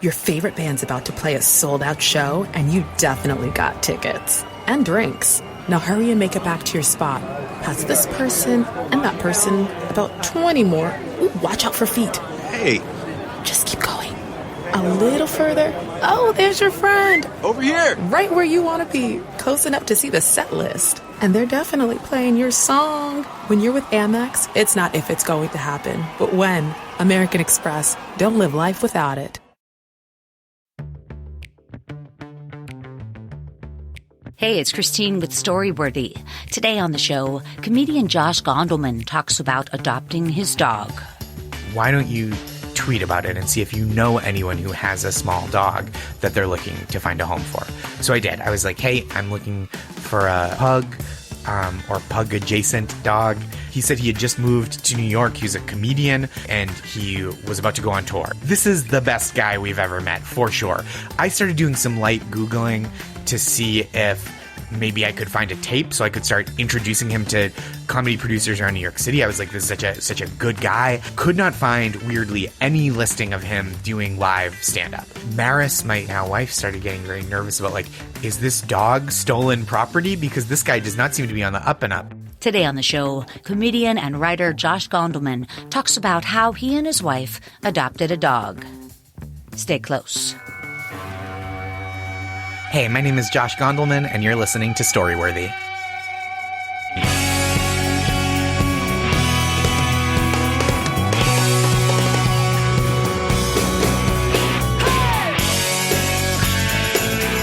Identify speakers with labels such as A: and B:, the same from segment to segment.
A: Your favorite band's about to play a sold-out show, and you definitely got tickets. And drinks. Now hurry and make it back to your spot. Past this person and that person. About 20 more. Ooh, watch out for feet.
B: Hey.
A: Just keep going. A little further. Oh, there's your friend.
B: Over here.
A: Right where you want to be. Close enough to see the set list. And they're definitely playing your song. When you're with Amex, it's not if it's going to happen, but when. American Express. Don't live life without it.
C: Hey, it's Christine with Storyworthy. Today on the show, comedian Josh Gondelman talks about adopting his dog.
D: Why don't you tweet about it and see if you know anyone who has a small dog that they're looking to find a home for? So I did. I was like, hey, I'm looking for a pug or pug-adjacent dog. He said he had just moved to New York. He's a comedian, and he was about to go on tour. This is the best guy we've ever met, for sure. I started doing some light Googling to see if maybe I could find a tape so I could start introducing him to comedy producers around New York City. I was like, this is such a good guy. Could not find, weirdly, any listing of him doing live stand-up. Maris, my now wife, started getting very nervous about, like, is this dog stolen property? Because this guy does not seem to be on the up and up.
C: Today on the show, comedian and writer Josh Gondelman talks about how he and his wife adopted a dog. Stay close.
D: Hey, my name is Josh Gondelman, and you're listening to Storyworthy.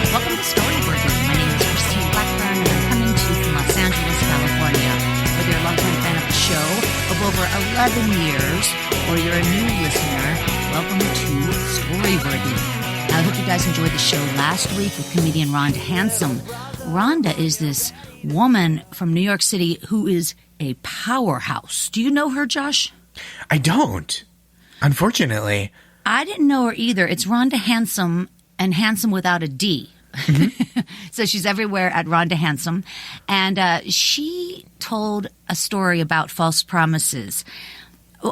C: Welcome to Storyworthy. My name is Christine Blackburn, and I'm coming to you from Los Angeles, California. Whether you're a longtime fan of the show of over 11 years, or you're a new listener, welcome to Storyworthy. I hope you guys enjoyed the show last week with comedian Rhonda Handsome. Rhonda is this woman from New York City who is a powerhouse. Do you know her, Josh?
D: I don't, unfortunately.
C: I didn't know her either. It's Rhonda Handsome, and Handsome without a D. Mm-hmm. So she's everywhere at Rhonda Handsome. And she told a story about false promises.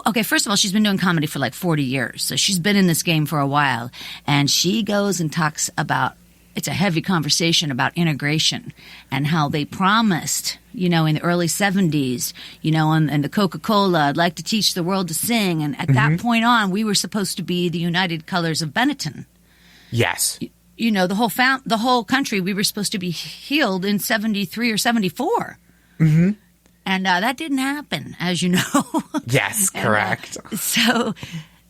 C: Okay, first of all, she's been doing comedy for like 40 years. So she's been in this game for a while. And she goes and talks about, it's a heavy conversation about integration and how they promised, in the early 70s, and the Coca-Cola, I'd like to teach the world to sing. And at that point on, we were supposed to be the United Colors of Benetton.
D: Yes.
C: The whole country, we were supposed to be healed in 73 or 74.
D: Mm-hmm.
C: And that didn't happen, as you know.
D: Yes, correct.
C: So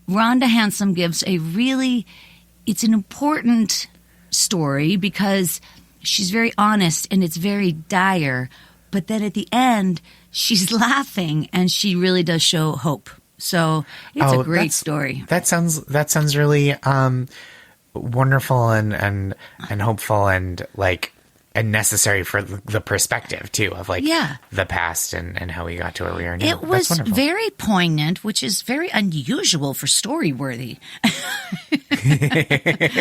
C: Rhonda Handsome gives it's an important story because she's very honest and it's very dire. But then at the end, she's laughing and she really does show hope. So it's a great story.
D: That sounds really wonderful and hopeful and like and necessary for the perspective too of the past and how we got to where we are now.
C: It was very poignant, which is very unusual for Storyworthy.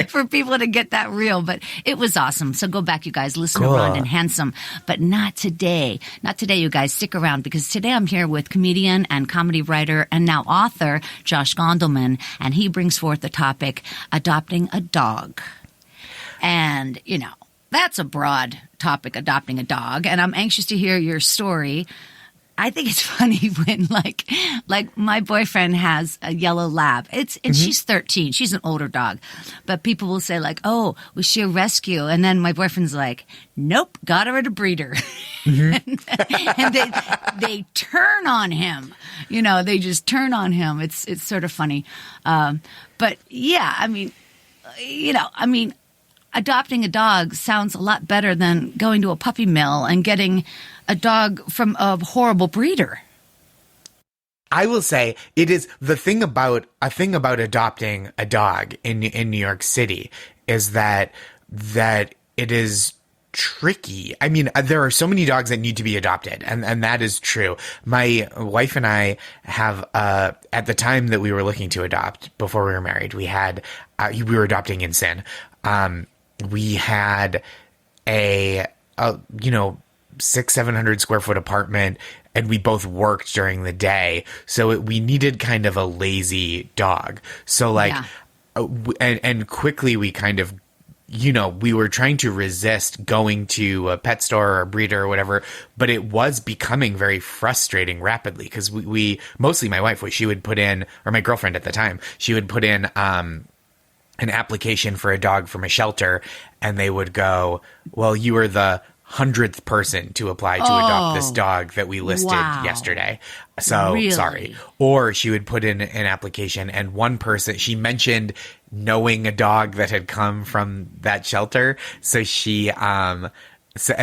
C: For people to get that real, but it was awesome. So go back, you guys, listen to Rhonda and Handsome, but not today. Not today, you guys. Stick around because today I'm here with comedian and comedy writer and now author Josh Gondelman, and he brings forth the topic, adopting a dog. And, that's a broad topic, adopting a dog, and I'm anxious to hear your story. I think it's funny when, like my boyfriend has a yellow lab. She's 13. She's an older dog, but people will say oh, was she a rescue? And then my boyfriend's like, nope, got her at a breeder. and they turn on him. They just turn on him. It's sort of funny, but yeah, adopting a dog sounds a lot better than going to a puppy mill and getting a dog from a horrible breeder.
D: I will say it is the thing about adopting a dog in New York City is that it is tricky. I mean, there are so many dogs that need to be adopted, and that is true. My wife and I have, at the time that we were looking to adopt, before we were married, we were adopting in sin. We had a 600-700 square foot apartment, and we both worked during the day. So we needed kind of a lazy dog. So and quickly we kind of, we were trying to resist going to a pet store or a breeder or whatever, but it was becoming very frustrating rapidly because we mostly my wife, she would put in, or my girlfriend at the time, she would put in an application for a dog from a shelter, and they would go, well, you are the 100th person to apply to adopt this dog that we listed yesterday. So
C: Really?
D: Sorry. Or she would put in an application, and one person, she mentioned knowing a dog that had come from that shelter. So she, and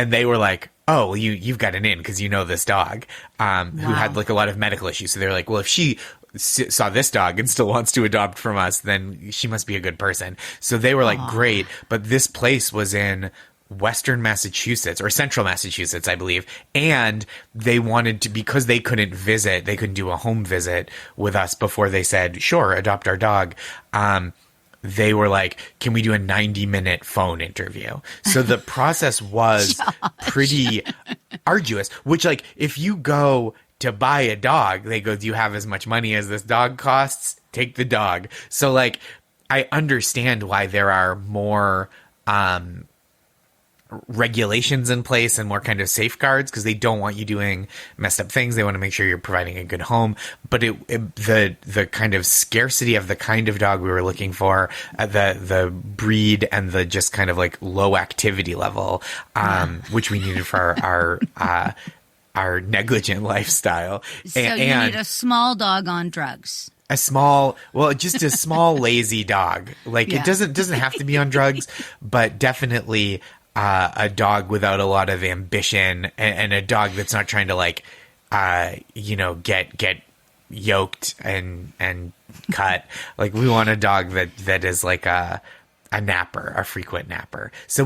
D: they were like, oh, well, you've got an in because you know this dog, who had like a lot of medical issues. So they're like, well, if she saw this dog and still wants to adopt from us, then she must be a good person. So they were like, great. But this place was in Western Massachusetts or Central Massachusetts, I believe. And they wanted to, because they couldn't do a home visit with us before they said, sure, adopt our dog. They were like, can we do a 90-minute phone interview? So the process was pretty arduous, which, like, if you go to buy a dog, they go, do you have as much money as this dog costs? Take the dog. So, like, I understand why there are more regulations in place and more kind of safeguards, because they don't want you doing messed up things. They want to make sure you're providing a good home. But the kind of scarcity of the kind of dog we were looking for, the breed, and the just kind of like low activity level, which we needed for our negligent lifestyle.
C: So you need a small dog on drugs.
D: Just a small lazy dog. Like it doesn't have to be on drugs, but definitely a dog without a lot of ambition, and a dog that's not trying to like, get yoked and cut. Like we want a dog that is like a napper, a frequent napper. So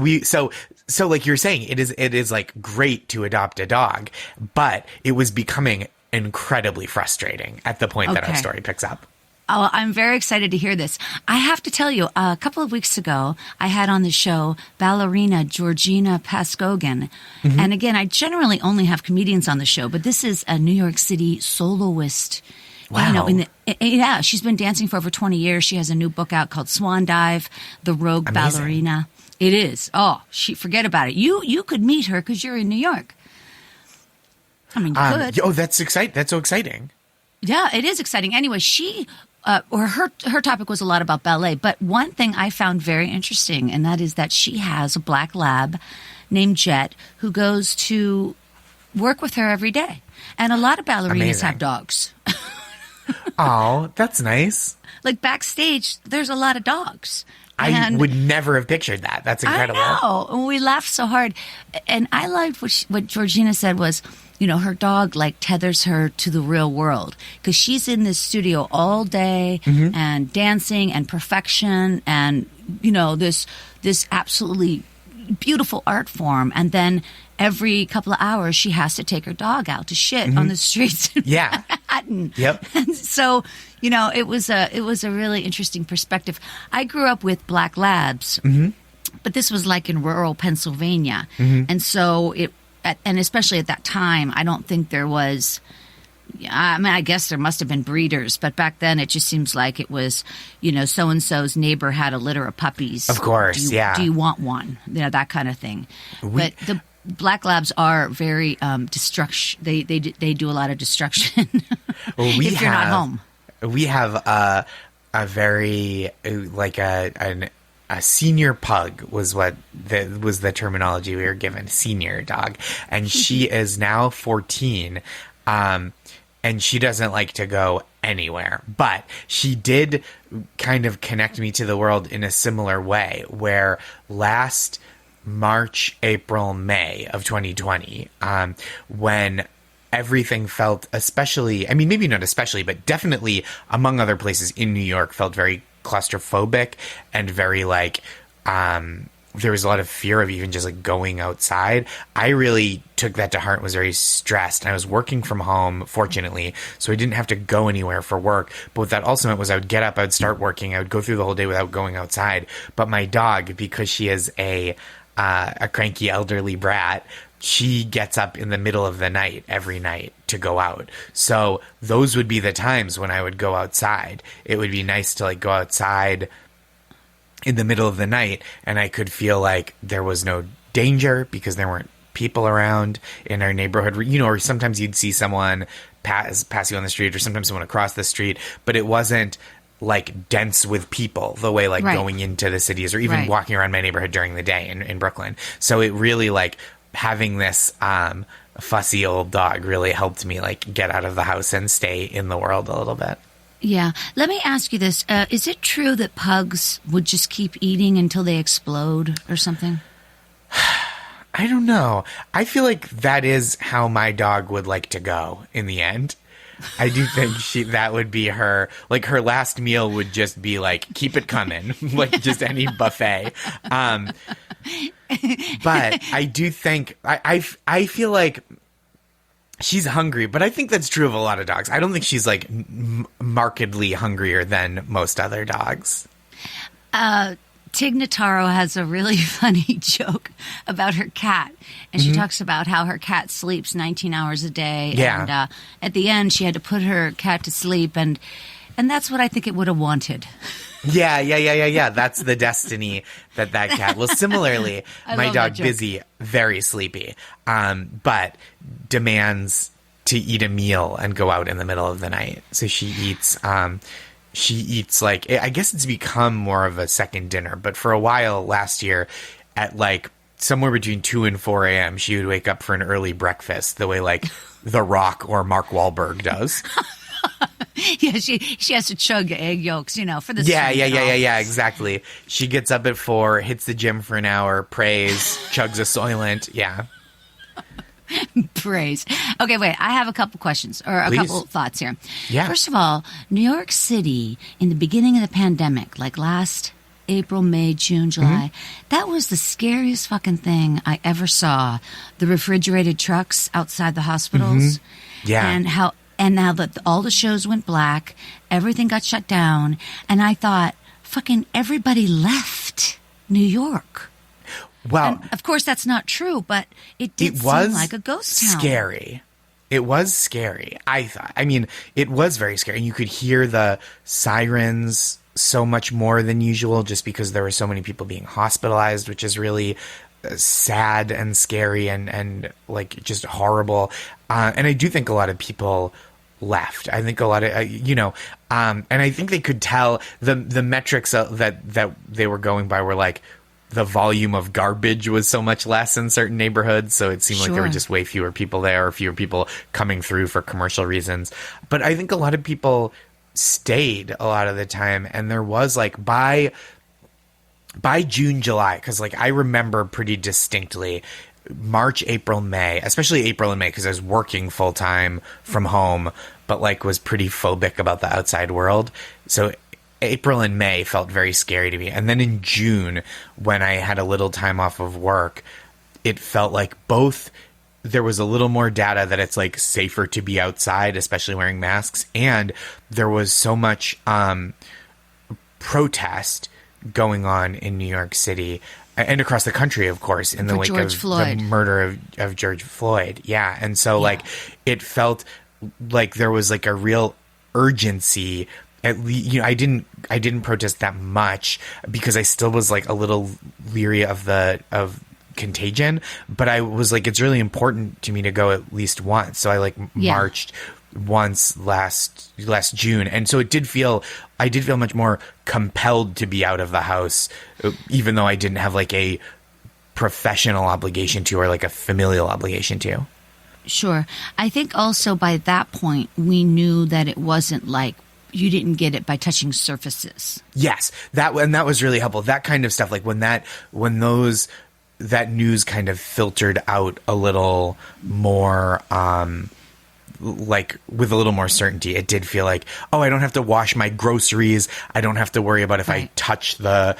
D: like you're saying, it is like great to adopt a dog, but it was becoming incredibly frustrating at the point that our story picks up.
C: Oh, I'm very excited to hear this. I have to tell you, a couple of weeks ago, I had on the show ballerina Georgina Paskogan. Mm-hmm. And again, I generally only have comedians on the show, but this is a New York City soloist.
D: Wow.
C: She's been dancing for over 20 years. She has a new book out called Swan Dive, The Rogue
D: Amazing.
C: Ballerina. It is. Oh, forget about it. You could meet her because you're in New York. I mean, you could.
D: Oh, that's exciting. That's so exciting.
C: Yeah, it is exciting. Anyway, her topic was a lot about ballet, but one thing I found very interesting, and that is that she has a black lab named Jet who goes to work with her every day. And a lot of ballerinas have dogs.
D: Oh, that's nice.
C: Like backstage, there's a lot of dogs.
D: I would never have pictured that. That's incredible.
C: I know. And we laughed so hard. And I liked what Georgina said was, her dog like tethers her to the real world because she's in this studio all day and dancing and perfection and, this absolutely beautiful art form. And then every couple of hours she has to take her dog out to shit on the streets in Manhattan.
D: Yep.
C: And so, it was a really interesting perspective. I grew up with black labs, but this was like in rural Pennsylvania. And so and especially at that time, I don't think there was, I guess there must have been breeders, but back then it just seems like it was, so-and-so's neighbor had a litter of puppies.
D: Of course,
C: Do you want one? That kind of thing. But the black labs are very destruction. They do a lot of destruction if you're not home.
D: We have a very, like a senior pug was the terminology we were given, senior dog. And she is now 14. And she doesn't like to go anywhere, but she did kind of connect me to the world in a similar way, where last March, April, May of 2020, when everything felt, especially, I mean, maybe not especially, but definitely among other places in New York, felt very claustrophobic and very like, there was a lot of fear of even just like going outside. I really took that to heart and was very stressed. And I was working from home, fortunately, so I didn't have to go anywhere for work. But what that also meant was I would get up, I would start working, I would go through the whole day without going outside. But my dog, because she is a cranky elderly brat, she gets up in the middle of the night every night to go out. So those would be the times when I would go outside. It would be nice to like go outside, in the middle of the night, and I could feel like there was no danger because there weren't people around in our neighborhood, or sometimes you'd see someone pass you on the street, or sometimes someone across the street, but it wasn't like dense with people the way like going into the cities, or even walking around my neighborhood during the day in Brooklyn. So it really like having this fussy old dog really helped me like get out of the house and stay in the world a little bit.
C: Yeah. Let me ask you this. Is it true that pugs would just keep eating until they explode or something?
D: I don't know. I feel like that is how my dog would like to go in the end. I do think that would be her, like her last meal would just be like, keep it coming, like just any buffet. But I do think, I feel like she's hungry, but I think that's true of a lot of dogs. I don't think she's like markedly hungrier than most other dogs.
C: Tig Notaro has a really funny joke about her cat. And she talks about how her cat sleeps 19 hours a day.
D: Yeah.
C: And at the end, she had to put her cat to sleep. And that's what I think it would have wanted.
D: Yeah. That's the destiny that cat. Well, similarly, my dog Busy, very sleepy, but demands to eat a meal and go out in the middle of the night. So she eats like, I guess it's become more of a second dinner, but for a while last year at like somewhere between 2 and 4 a.m., she would wake up for an early breakfast the way like The Rock or Mark Wahlberg does.
C: Yeah, she has to chug egg yolks, for the
D: Yeah, exactly. She gets up at 4, hits the gym for an hour, prays, chugs a Soylent. Yeah.
C: Praise. Okay, wait. I have a couple questions or a couple thoughts here.
D: Yeah.
C: First of all, New York City in the beginning of the pandemic, like last April, May, June, July, that was the scariest fucking thing I ever saw. The refrigerated trucks outside the hospitals.
D: Yeah.
C: And now that all the shows went black, everything got shut down, and I thought, fucking everybody left New York.
D: Well,
C: and of course, that's not true, but it did seem like a ghost town.
D: Scary. It was scary, I thought. I mean, it was very scary. And you could hear the sirens so much more than usual just because there were so many people being hospitalized, which is really sad and scary and like just horrible. And I do think a lot of people left. I think a lot of, and I think they could tell the metrics that they were going by were like, the volume of garbage was so much less in certain neighborhoods, so it seemed like there were just way fewer people there, or fewer people coming through for commercial reasons. But I think a lot of people stayed a lot of the time, and there was like by June, July, because like I remember pretty distinctly March, April, May, especially April and May, because I was working full time from home, but like was pretty phobic about the outside world. So April and May felt very scary to me. And then in June, when I had a little time off of work, it felt like both there was a little more data that it's like safer to be outside, especially wearing masks. And there was so much protest going on in New York City and across the country, of course, in the wake of the murder of George Floyd. Yeah. And so like it felt like there was like a real urgency. At least, I didn't protest that much because I still was like a little leery of contagion, but I was like, it's really important to me to go at least once. So I like marched once last June. And so I did feel much more compelled to be out of the house, even though I didn't have like a professional obligation to, or like a familial obligation to.
C: Sure. I think also by that point, we knew that it wasn't like, you didn't get it by touching surfaces. Yes,
D: that was really helpful. That kind of stuff, like when that news kind of filtered out a little more, like with a little more certainty, it did feel like, oh, I don't have to wash my groceries. I don't have to worry about if I touch a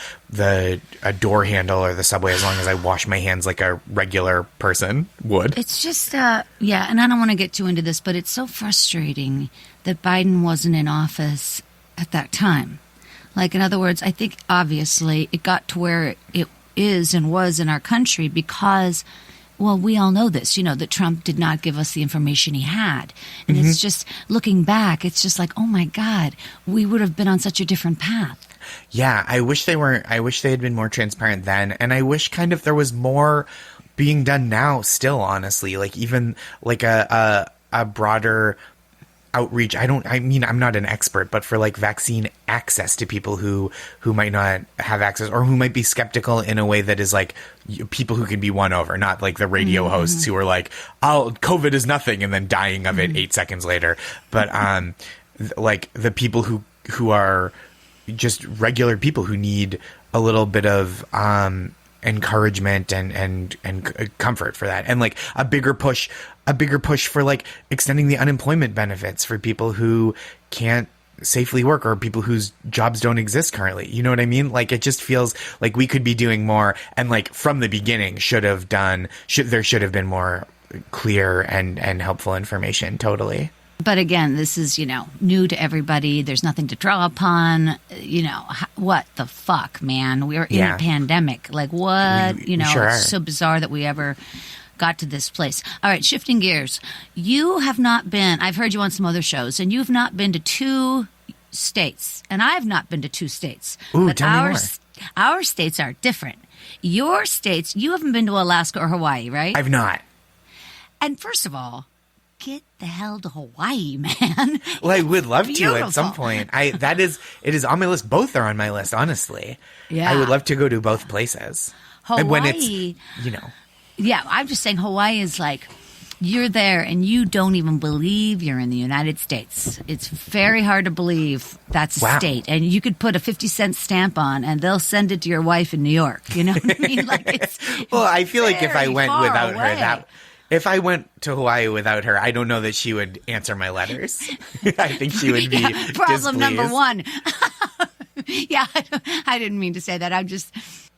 D: door handle or the subway, as long as I wash my hands like a regular person would.
C: It's just, and I don't want to get too into this, but it's so frustrating that Biden wasn't in office at that time. Like, in other words, I think obviously it got to where it is and was in our country because, well, we all know this, that Trump did not give us the information he had. And it's just, looking back, it's just like, oh my God, we would have been on such a different path.
D: Yeah, I wish they had been more transparent then, and I wish kind of there was more being done now still, honestly. Like even like a broader outreach. I'm not an expert, but for like vaccine access to people who might not have access or who might be skeptical in a way that is like people who can be won over, not like the radio hosts who are like, "Oh, COVID is nothing," and then dying of it 8 seconds later. But like the people who are just regular people who need a little bit of encouragement and comfort for that, and like a bigger push for like extending the unemployment benefits for people who can't safely work or people whose jobs don't exist currently. You know what I mean? Like it just feels like we could be doing more, and like from the beginning there should have been more clear and helpful information. Totally.
C: But again, this is, new to everybody. There's nothing to draw upon. What the fuck, man? We are in a pandemic. Like what?
D: We sure are.
C: It's so bizarre that we ever got to this place. All right, shifting gears. You have not been, I've heard you on some other shows, and you've not been to 2 states. And I've not been to 2 states.
D: Ooh,
C: but
D: tell me more.
C: Our states are different. Your states, you haven't been to Alaska or Hawaii, right?
D: I've not.
C: And first of all, get the hell to Hawaii, man.
D: Well, I would love
C: Beautiful.
D: to at some point. It is on my list. Both are on my list, honestly.
C: Yeah.
D: I would love to go to both places.
C: Hawaii.
D: And when it's,
C: Yeah, I'm just saying Hawaii is like, you're there and you don't even believe you're in the United States. It's very hard to believe that's a state. And you could put a 50-cent stamp on and they'll send it to your wife in New York. You know what I mean? Like it's
D: well, I feel like if I went without
C: away.
D: her, if I went to Hawaii without her, I don't know that she would answer my letters. I think she would be
C: problem
D: displeased.
C: number 1. Yeah, I didn't mean to say that.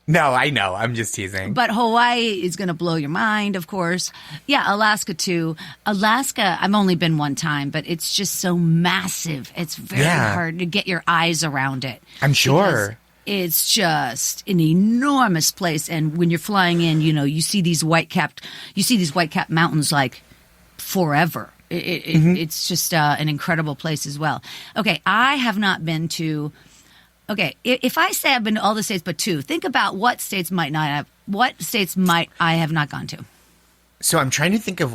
D: No, I know. I'm just teasing.
C: But Hawaii is going to blow your mind, of course. Yeah, Alaska, too. Alaska, I've only been one time, but it's just so massive. It's very hard to get your eyes around it.
D: I'm sure.
C: It's just an enormous place. And when you're flying in, you see these white-capped mountains like forever. It's just an incredible place as well. Okay, I have not been to... Okay, if I say I've been to all the states but 2, think about what states might I have not gone to.
D: So I'm trying to think of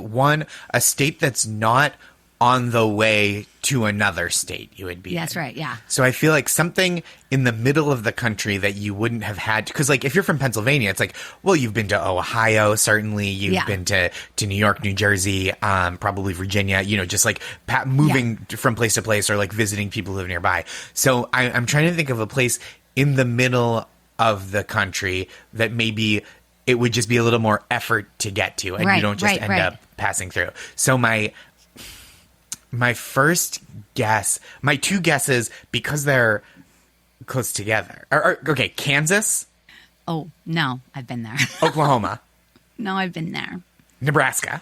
D: a state that's not on the way to another state you would be in.
C: That's right, yeah.
D: So I feel like something in the middle of the country that you wouldn't have had, because like if you're from Pennsylvania, it's like, well, you've been to Ohio, certainly. You've been to New York, New Jersey, probably Virginia, just like moving from place to place or like visiting people who live nearby. So I'm trying to think of a place in the middle of the country that maybe it would just be a little more effort to get to, and you don't just end up passing through. So my first guess, my 2 guesses, because they're close together. Okay, Kansas.
C: Oh, no, I've been there.
D: Oklahoma.
C: No, I've been there.
D: Nebraska.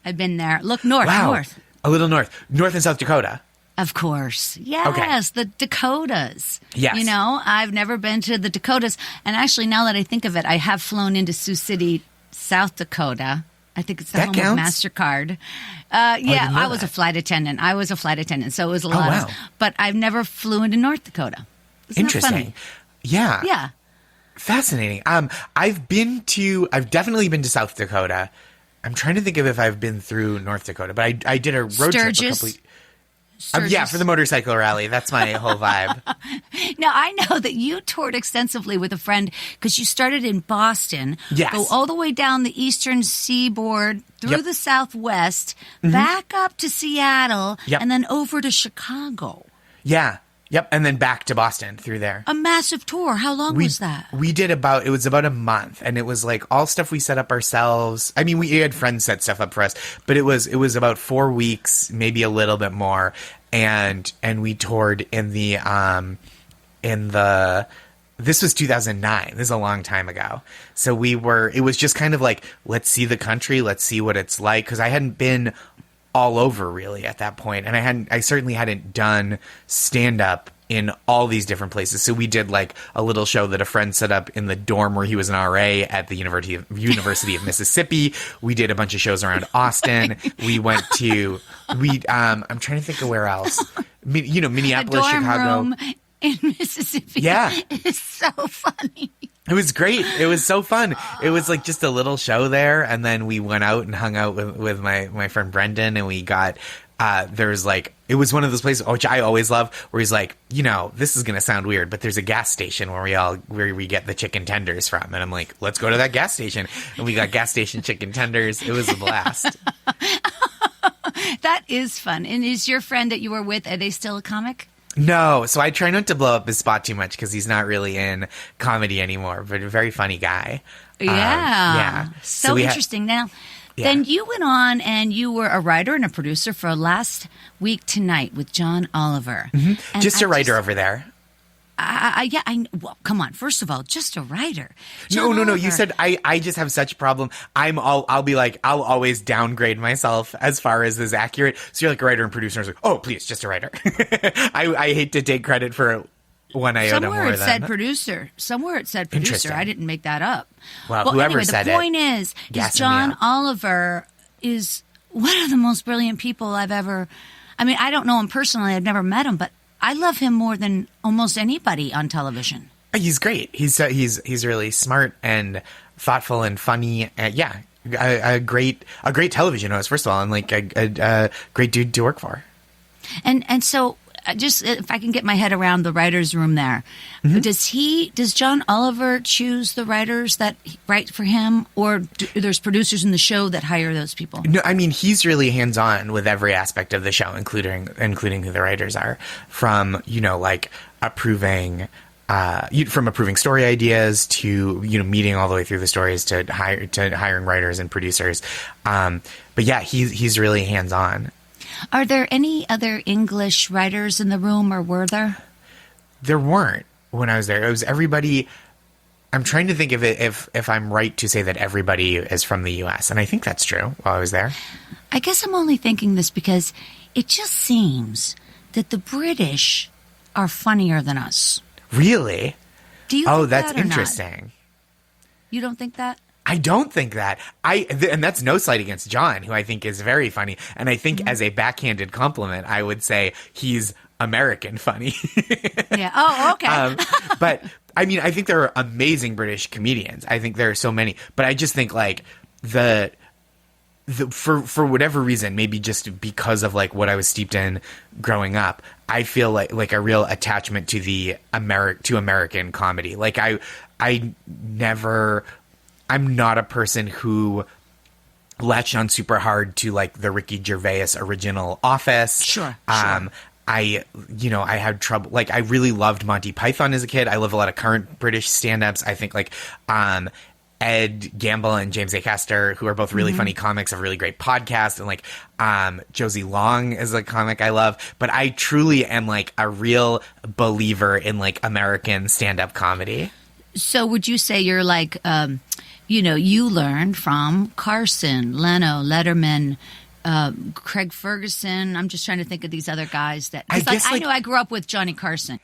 C: I've been there. Look, north.
D: A little north. North and South Dakota.
C: Of course. Yes, the Dakotas.
D: Yes.
C: I've never been to the Dakotas. And actually, now that I think of it, I have flown into Sioux City, South Dakota. I think it's the home of MasterCard. I was a flight attendant. So it was a lot. But I've never flew into North Dakota. Isn't
D: Interesting.
C: that funny?
D: Yeah.
C: Yeah.
D: Fascinating. I've definitely been to South Dakota. I'm trying to think of if I've been through North Dakota, but I did a road trip a couple. For the motorcycle rally. That's my whole vibe.
C: Now, I know that you toured extensively with a friend because you started in Boston, go all the way down the eastern seaboard, through the Southwest, back up to Seattle, and then over to Chicago.
D: Yeah. Yep, and then back to Boston through there.
C: A massive tour. How long was that?
D: We did it was about a month, and it was like all stuff we set up ourselves. I mean, we had friends set stuff up for us, but it was about 4 weeks, maybe a little bit more, and we toured in the this was 2009. This is a long time ago. So it was just kind of like, let's see the country, let's see what it's like, because I hadn't been all over really at that point, and I certainly hadn't done stand up in all these different places. So we did like a little show that a friend set up in the dorm where he was an RA at the University of Mississippi. We did a bunch of shows around Austin. We went to I'm trying to think of where else. Minneapolis,
C: a dorm
D: Chicago.
C: Room in Mississippi.
D: Yeah.
C: It's so funny.
D: It was great. It was so fun. It was like just a little show there, and then we went out and hung out with my friend Brendan, and we got there's like, it was one of those places which I always love, where he's like, this is gonna sound weird, but there's a gas station where we get the chicken tenders from, and I'm like, let's go to that gas station, and we got gas station chicken tenders. It was a blast.
C: That is fun. And is your friend that you were with, are they still a comic?
D: No, so I try not to blow up his spot too much because he's not really in comedy anymore, but a very funny guy.
C: Yeah.
D: Yeah.
C: So interesting. Now, then you went on and you were a writer and a producer for Last Week Tonight with John Oliver.
D: Mm-hmm. Just a writer over there.
C: Well, come on. First of all, just a writer.
D: No. You said I just have such a problem. I'll be like, I'll always downgrade myself as far as is accurate. So you're like a writer and producer. I was like, oh, please, just a writer. I hate to take credit for one iota
C: Somewhere
D: more
C: it
D: than.
C: said producer. Somewhere it said producer.
D: Interesting.
C: I didn't make that up.
D: Well, whoever
C: anyway,
D: said
C: the point is John Oliver is one of the most brilliant people I've ever. I mean, I don't know him personally. I've never met him, but I love him more than almost anybody on television.
D: He's great. He's really smart and thoughtful and funny. A great television host, first of all, and like a great dude to work for.
C: And so, just if I can get my head around the writers' room there, does John Oliver choose the writers that write for him, or there's producers in the show that hire those people?
D: No, I mean, he's really hands-on with every aspect of the show, including who the writers are, from like approving story ideas to meeting all the way through the stories to hiring writers and producers. But yeah, he's really hands-on.
C: Are there any other English writers in the room, or were there?
D: There weren't when I was there. It was everybody. I'm trying to think if I'm right to say that everybody is from the U.S., and I think that's true while I was there.
C: I guess I'm only thinking this because it just seems that the British are funnier than us.
D: Really?
C: Do you think
D: that's
C: that or
D: interesting.
C: Not? You don't think that?
D: I don't think that. And that's no slight against John, who I think is very funny. And I think as a backhanded compliment, I would say he's American funny.
C: Yeah. Oh, okay.
D: But I mean, I think there are amazing British comedians. I think there are so many. But I just think like for whatever reason, maybe just because of like what I was steeped in growing up, I feel like a real attachment to American comedy. Like I'm not a person who latched on super hard to like the Ricky Gervais original Office.
C: Sure.
D: I had trouble. Like, I really loved Monty Python as a kid. I love a lot of current British stand-ups. I think like Ed Gamble and James Acaster, who are both really funny comics, have a really great podcast. And like Josie Long is a comic I love. But I truly am like a real believer in like American stand-up comedy.
C: So would you say you're like, you learned from Carson, Leno, Letterman, Craig Ferguson. I'm just trying to think of these other guys that I know I grew up with Johnny Carson.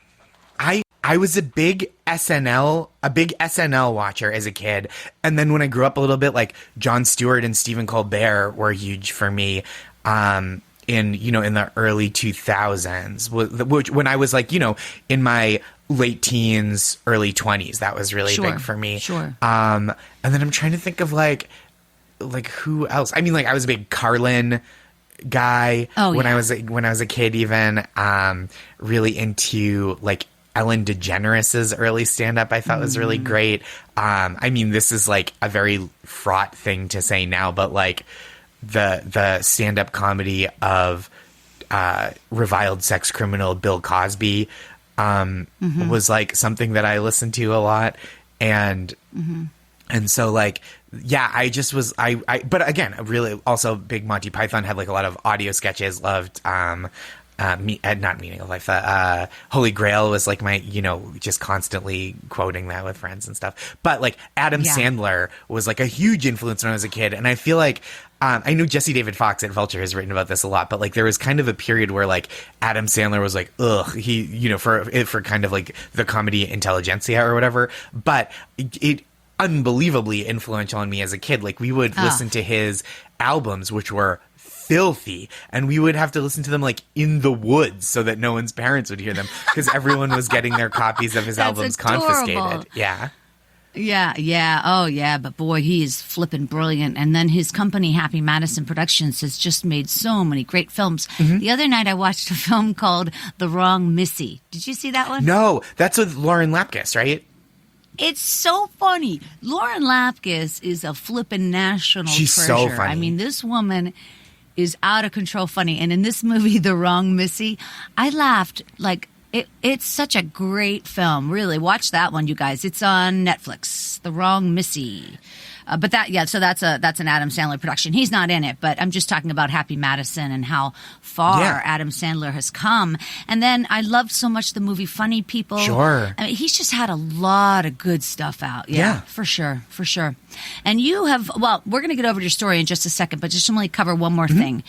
D: I was a big SNL watcher as a kid, and then when I grew up a little bit, like Jon Stewart and Stephen Colbert were huge for me. In the early 2000s, which when I was like in my late teens, early 20s, that was really big for me.
C: Sure.
D: And then I'm trying to think of like who else. I mean, like I was a big Carlin guy when I was a kid. Even really into like Ellen DeGeneres' early stand-up. I thought was really great. I mean, this is like a very fraught thing to say now, but like the stand-up comedy of reviled sex criminal Bill Cosby was like something that I listened to a lot, and so like I just was but again, really also big Monty Python, had like a lot of audio sketches. Loved not Meaning of Life. Holy Grail was like my, just constantly quoting that with friends and stuff. But like Adam Sandler was like a huge influence when I was a kid. And I feel like, I know Jesse David Fox at Vulture has written about this a lot, but like there was kind of a period where like Adam Sandler was like, he, for kind of like the comedy intelligentsia or whatever. But it unbelievably influential on me as a kid. Like we would listen to his albums, which were filthy, and we would have to listen to them like in the woods so that no one's parents would hear them because everyone was getting their copies of his albums
C: adorable.
D: confiscated. Yeah.
C: Yeah. Oh, yeah. But boy, he is flippin' brilliant. And then his company, Happy Madison Productions, has just made so many great films. The other night, I watched a film called The Wrong Missy. Did you see that one?
D: No, that's with Lauren Lapkus, right?
C: It's so funny. Lauren Lapkus is a flippin' national
D: She's
C: treasure.
D: so funny.
C: I mean, this woman is out of control funny. And in this movie, The Wrong Missy, I laughed like it's such a great film. Really, watch that one, you guys. It's on Netflix. The Wrong Missy. But so that's an Adam Sandler production. He's not in it, but I'm just talking about Happy Madison and how far Adam Sandler has come. And then I loved so much the movie Funny People.
D: Sure.
C: I mean, he's just had a lot of good stuff out. Yeah. For sure. And you have, well, we're going to get over to your story in just a second, but just to only cover one more thing.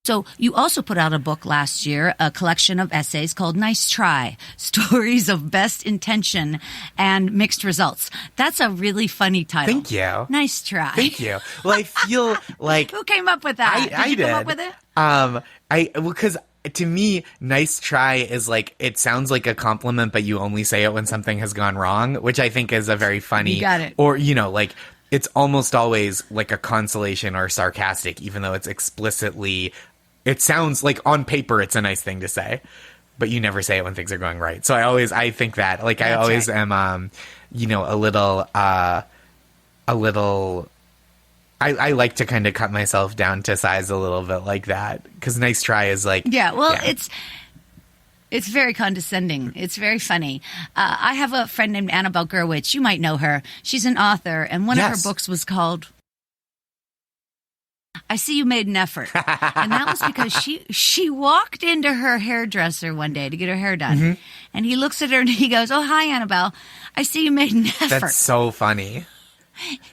C: So you also put out a book last year, a collection of essays called Nice Try, Stories of Best Intention and Mixed Results. That's a really funny title.
D: Thank you.
C: Nice try.
D: Thank you. Well, I feel like...
C: Who came up with that?
D: I
C: did you
D: did.
C: come up with it?
D: Because to me, nice try is like, it sounds like a compliment, but you only say it when something has gone wrong, which I think is a very funny...
C: You got it.
D: Or, like... It's almost always like a consolation or sarcastic, even though it's explicitly... It sounds like on paper it's a nice thing to say, but you never say it when things are going right. So I think that, like, I always am, a little, I like to kind of cut myself down to size a little bit like that, because nice try is like...
C: It's very condescending. It's very funny. I have a friend named Annabelle Gurwitch. You might know her. She's an author, and one of her books was called... I see you made an effort. And that was because she walked into her hairdresser one day to get her hair done. And he looks at her and he goes, "Oh, hi, Annabelle. I see you made an effort."
D: That's so funny.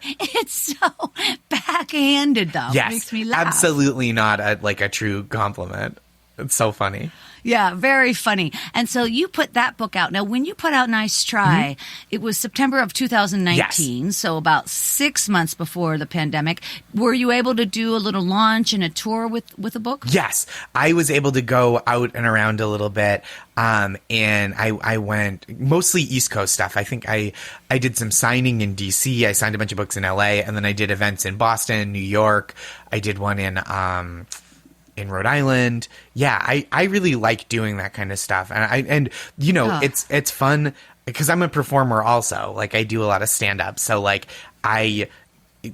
C: It's so backhanded, though.
D: Yes,
C: It makes me laugh.
D: absolutely not a true compliment. It's so funny.
C: Yeah, very funny. And so you put that book out. Now, when you put out Nice Try, it was September of 2019, so about 6 months before the pandemic. Were you able to do a little launch and a tour with the book?
D: Yes, I was able to go out and around a little bit, and I went mostly East Coast stuff. I think I did some signing in D.C., I signed a bunch of books in L.A., and then I did events in Boston, New York. I did one in Rhode Island. Yeah, I really like doing that kind of stuff. And it's fun because I'm a performer also. Like, I do a lot of stand-up. So, like, I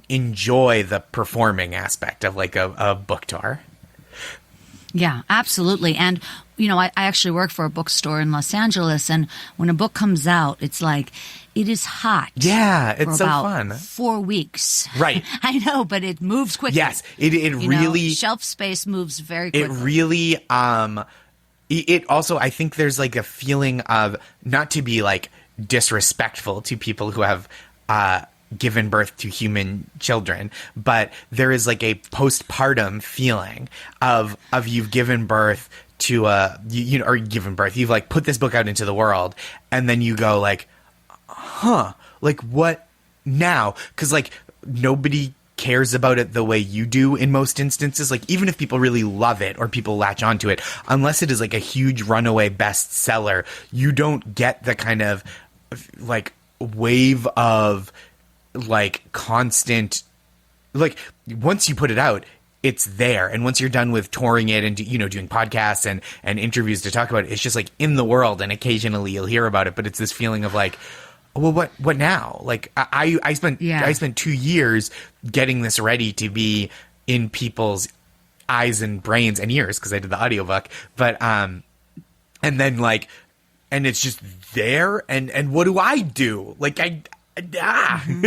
D: enjoy the performing aspect of, like, a book tour.
C: Yeah, absolutely. And, I actually work for a bookstore in Los Angeles, and when a book comes out, it's like, it is hot.
D: Yeah, it's so
C: about
D: fun.
C: 4 weeks.
D: Right.
C: I know, but it moves quickly.
D: Yes, it really...
C: shelf space moves very quickly.
D: It really... It also, I think there's, like, a feeling of, not to be, like, disrespectful to people who have... given birth to human children, but there is like a postpartum feeling of you've given birth to or given birth, you've like put this book out into the world, and then you go like, like what now? Because like nobody cares about it the way you do in most instances. Like, even if people really love it or people latch onto it, unless it is like a huge runaway bestseller, you don't get the kind of like wave of like constant, like once you put it out, it's there. And once you're done with touring it and, doing podcasts and interviews to talk about it, it's just like in the world, and occasionally you'll hear about it, but it's this feeling of like, well, what now? Like I spent 2 years getting this ready to be in people's eyes and brains and ears, because I did the audiobook, but, and then like, and it's just there. And what do I do? Like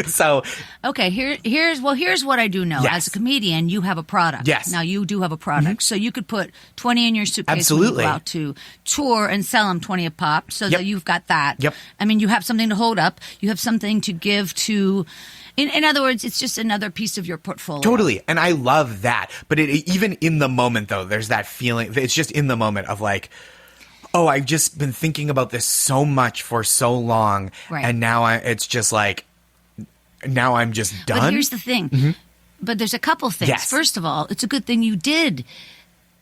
D: So
C: okay, here's what I do know.
D: Yes.
C: As a comedian, you have a product.
D: Yes.
C: Now you do have a product, so you could put 20 in your suitcase.
D: Absolutely.
C: When you go out to tour and sell them 20 a pop, so that you've got that.
D: Yep.
C: I mean, you have something to hold up. You have something to give to. In other words, it's just another piece of your portfolio.
D: Totally, and I love that. But even in the moment, though, there's that feeling. It's just in the moment of like, oh, I've just been thinking about this so much for so long, and now it's just like, now I'm just done.
C: But here's the thing. But there's a couple things.
D: Yes.
C: First of all, it's a good thing you did.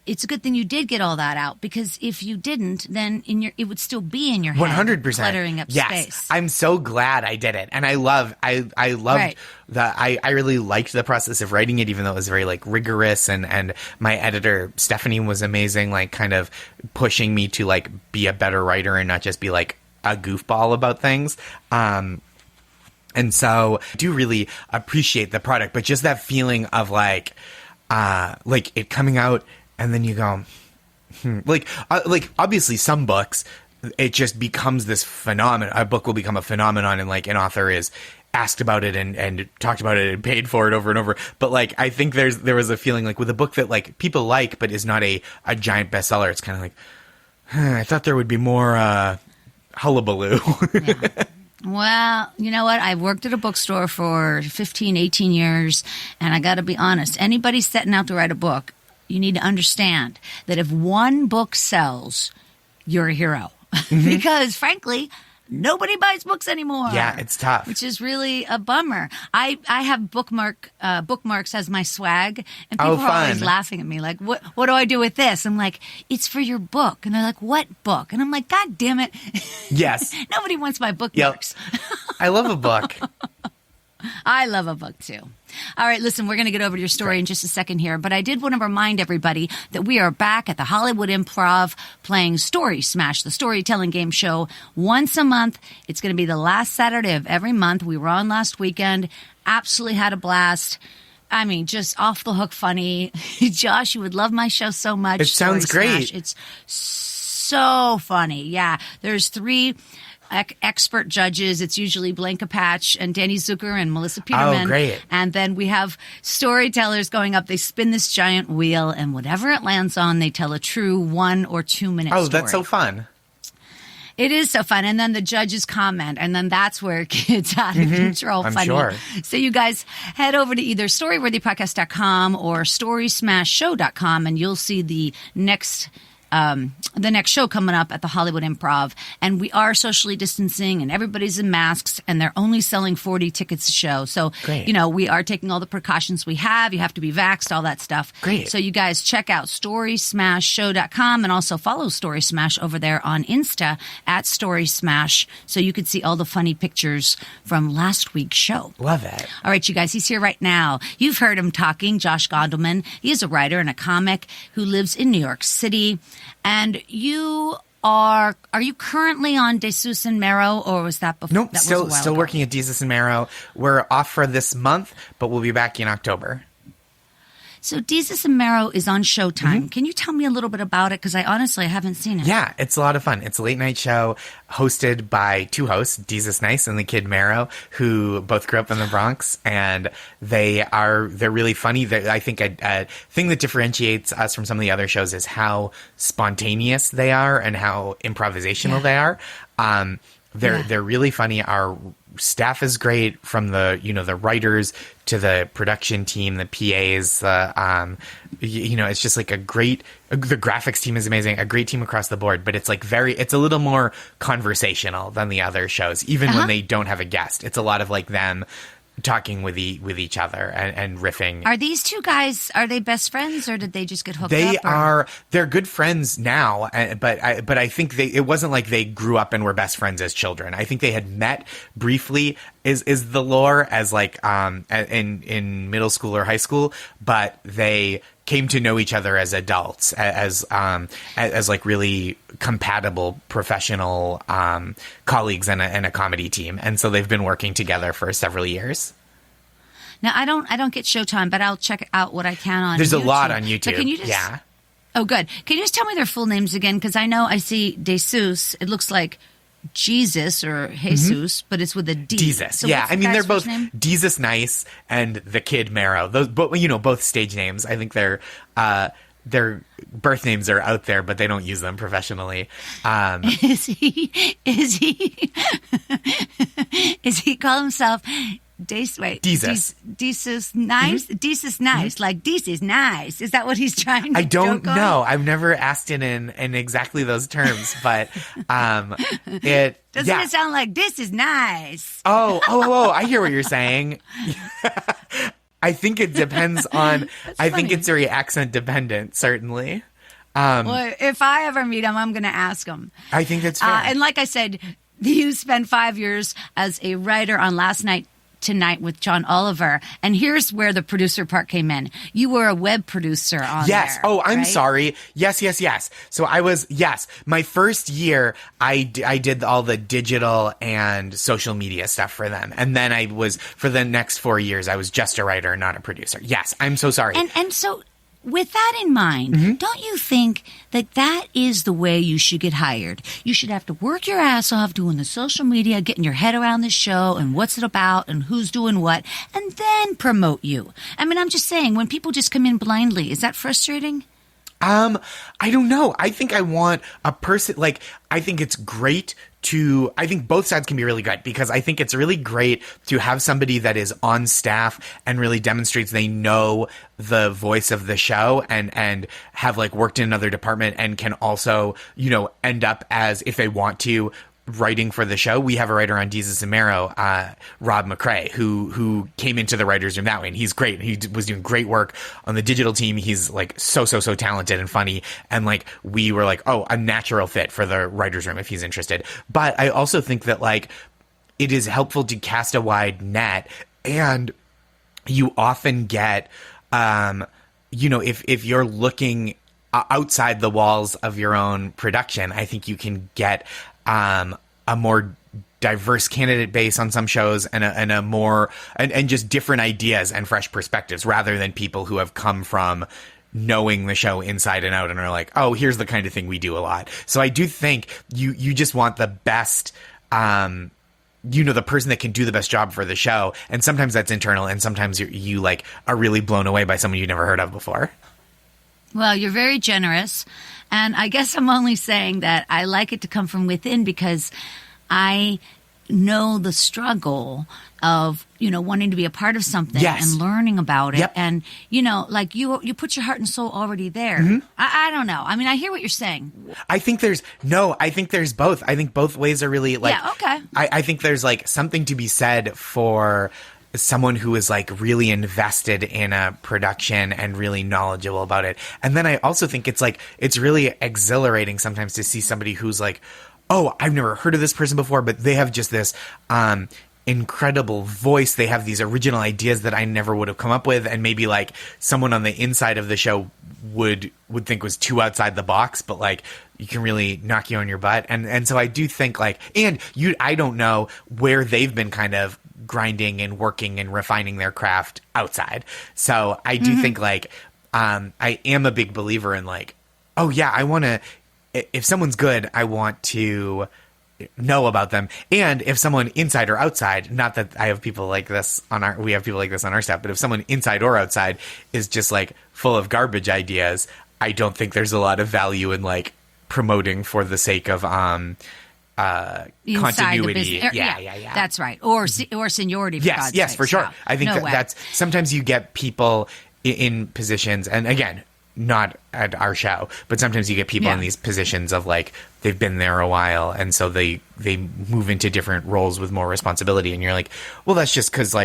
C: It's a good thing you did get all that out, because if you didn't, then it would still be in your head,
D: 100%,
C: cluttering up space.
D: I'm so glad I did it, and I love
C: Right.
D: that. I really liked the process of writing it, even though it was very like rigorous, and my editor Stephanie was amazing, like kind of pushing me to like be a better writer and not just be like a goofball about things. And so I do really appreciate the product, but just that feeling of like it coming out. And then you go, like obviously some books, it just becomes this phenomenon. A book will become a phenomenon, and like an author is asked about it and talked about it and paid for it over and over. But like, I think there was a feeling like with a book that like people like, but is not a giant bestseller. It's kind of like, I thought there would be more hullabaloo.
C: Yeah. Well, you know what? I've worked at a bookstore for 15, 18 years, and I got to be honest. Anybody setting out to write a book, you need to understand that if one book sells, you're a hero. Because, frankly, nobody buys books anymore.
D: Yeah, it's tough.
C: Which is really a bummer. I have bookmarks as my swag, and people are always laughing at me like, what do I do with this? I'm like, it's for your book. And they're like, what book? And I'm like, God damn it.
D: Yes.
C: Nobody wants my bookmarks.
D: Yep. I love a book.
C: I love a book, too. All right, listen, we're going to get over to your story in just a second here, but I did want to remind everybody that we are back at the Hollywood Improv playing Story Smash, the storytelling game show, once a month. It's going to be the last Saturday of every month. We were on last weekend. Absolutely had a blast. I mean, just off the hook funny. Josh, you would love my show so much.
D: It sounds great.
C: Smash. It's so funny. Yeah, there's 3 expert judges. It's usually Blanca Patch and Danny Zucker and Melissa Peterman.
D: Oh, great.
C: And then we have storytellers going up. They spin this giant wheel, and whatever it lands on, they tell a true 1 or 2 minute story.
D: Oh, that's so fun.
C: It is so fun. And then the judges comment, and then that's where it gets out of control.
D: I'm
C: funny.
D: sure.
C: So you guys head over to either storyworthypodcast.com or storysmashshow.com, and you'll see the next show coming up at the Hollywood Improv. And we are socially distancing, and everybody's in masks, and they're only selling 40 tickets a show. So,
D: Great.
C: You know, we are taking all the precautions we have. You have to be vaxxed, all that stuff.
D: Great.
C: So you guys check out storysmashshow.com, and also follow Story Smash over there on Insta at Story Smash, so you could see all the funny pictures from last week's show.
D: Love it.
C: All right, you guys, he's here right now. You've heard him talking, Josh Gondelman. He is a writer and a comic who lives in New York City. And you are you currently on Jesus and Mero, or was that before?
D: Nope,
C: that
D: still
C: was a while ago?
D: working at Jesus and Mero. We're off for this month, but we'll be back in October.
C: So Jesus and Mero is on Showtime. Can you tell me a little bit about it? Because I haven't seen it.
D: Yeah, it's a lot of fun. It's a late night show hosted by 2 hosts, Jesus Nice and the kid Mero, who both grew up in the Bronx, and they're really funny. I think a thing that differentiates us from some of the other shows is how spontaneous they are and how improvisational they are. They're really funny. Our staff is great, from the writers to the production team, the PAs, it's just like the graphics team is amazing, a great team across the board, but it's like it's a little more conversational than the other shows, even when they don't have a guest. It's a lot of like them talking with each other and riffing.
C: Are these 2 guys, are they best friends, or did they just get hooked up?
D: They're good friends now, but I think it wasn't like they grew up and were best friends as children. I think they had met briefly, is the lore, as like in middle school or high school, but they came to know each other as adults, as like really compatible professional colleagues and a comedy team, and so they've been working together for several years.
C: Now I don't get Showtime, but I'll check out what I can on.
D: There's
C: YouTube.
D: a lot on YouTube.
C: So can you just,
D: yeah.
C: Oh, good. Can you just tell me their full names again? Because I know I see Jesus. It looks like Jesus or Jesus, but it's with a D.
D: Jesus.
C: So
D: yeah, I mean they're both
C: name?
D: Jesus Nice and the kid Mero. Those, both stage names. I think their birth names are out there, but they don't use them professionally.
C: Is he call himself Jesus Nice? Jesus Nice. Like, this is nice. Is that what he's trying to
D: I don't
C: joke
D: know.
C: on?
D: I've never asked it in exactly those terms, but it...
C: Doesn't it sound like, this is nice?
D: Oh, I hear what you're saying. I think it depends on. I think it's very accent dependent, certainly.
C: Well, if I ever meet him, I'm going to ask him.
D: I think that's fair.
C: And like I said, you spent 5 years as a writer on Last Night Tonight with John Oliver. And here's where the producer part came in. You were a web producer on
D: Yes.
C: there.
D: Oh, I'm
C: right?
D: sorry. Yes. So I was, my first year, I did all the digital and social media stuff for them. And then for the next 4 years, I was just a writer, not a producer. Yes. I'm so sorry.
C: And so with that in mind, don't you think that is the way you should get hired? You should have to work your ass off doing the social media, getting your head around the show and what's it about and who's doing what, and then promote you. I mean, I'm just saying, when people just come in blindly, is that frustrating?
D: I don't know. I think I want a person, I think it's great I think both sides can be really good, because I think it's really great to have somebody that is on staff and really demonstrates they know the voice of the show and have worked in another department and can also, end up as, if they want to, writing for the show. We have a writer on Jesus and Marrow, Rob McCrae, who came into the writer's room that way, and he's great. He was doing great work on the digital team. He's so talented and funny, and we were a natural fit for the writer's room if he's interested. But I also think that it is helpful to cast a wide net, and you often get, if you're looking outside the walls of your own production, I think you can get a more diverse candidate base on some shows and a more and just different ideas and fresh perspectives, rather than people who have come from knowing the show inside and out and are like, oh, here's the kind of thing we do a lot. So I do think you just want the best, the person that can do the best job for the show. And sometimes that's internal, and sometimes you are really blown away by someone you've never heard of before.
C: Well, you're very generous. And I guess I'm only saying that I like it to come from within, because I know the struggle of, wanting to be a part of something and learning about it.
D: Yep.
C: And, you put your heart and soul already there. I don't know. I mean, I hear what you're saying.
D: I think there's both. I think both ways are really
C: yeah, okay.
D: I think there's something to be said for someone who is really invested in a production and really knowledgeable about it. And then I also think it's really exhilarating sometimes to see somebody who's oh, I've never heard of this person before, but they have just this incredible voice. They have these original ideas that I never would have come up with, and maybe someone on the inside of the show would think was too outside the box, but you can really knock you on your butt. And so I do think I don't know where they've been kind of grinding and working and refining their craft outside. So I do think I am a big believer in oh yeah, I want to, if someone's good, I want to know about them. And if someone inside or outside, not that I have people like this we have people like this on our staff, but if someone inside or outside is just full of garbage ideas, I don't think there's a lot of value in promoting for the sake of continuity.
C: Yeah. That's right. Or seniority. For God's
D: yes,
C: sakes.
D: for sure.
C: No,
D: I think that's sometimes you get people in positions, and again, not at our show, but sometimes you get people in these positions of they've been there a while, and so they move into different roles with more responsibility, and you're well, that's just because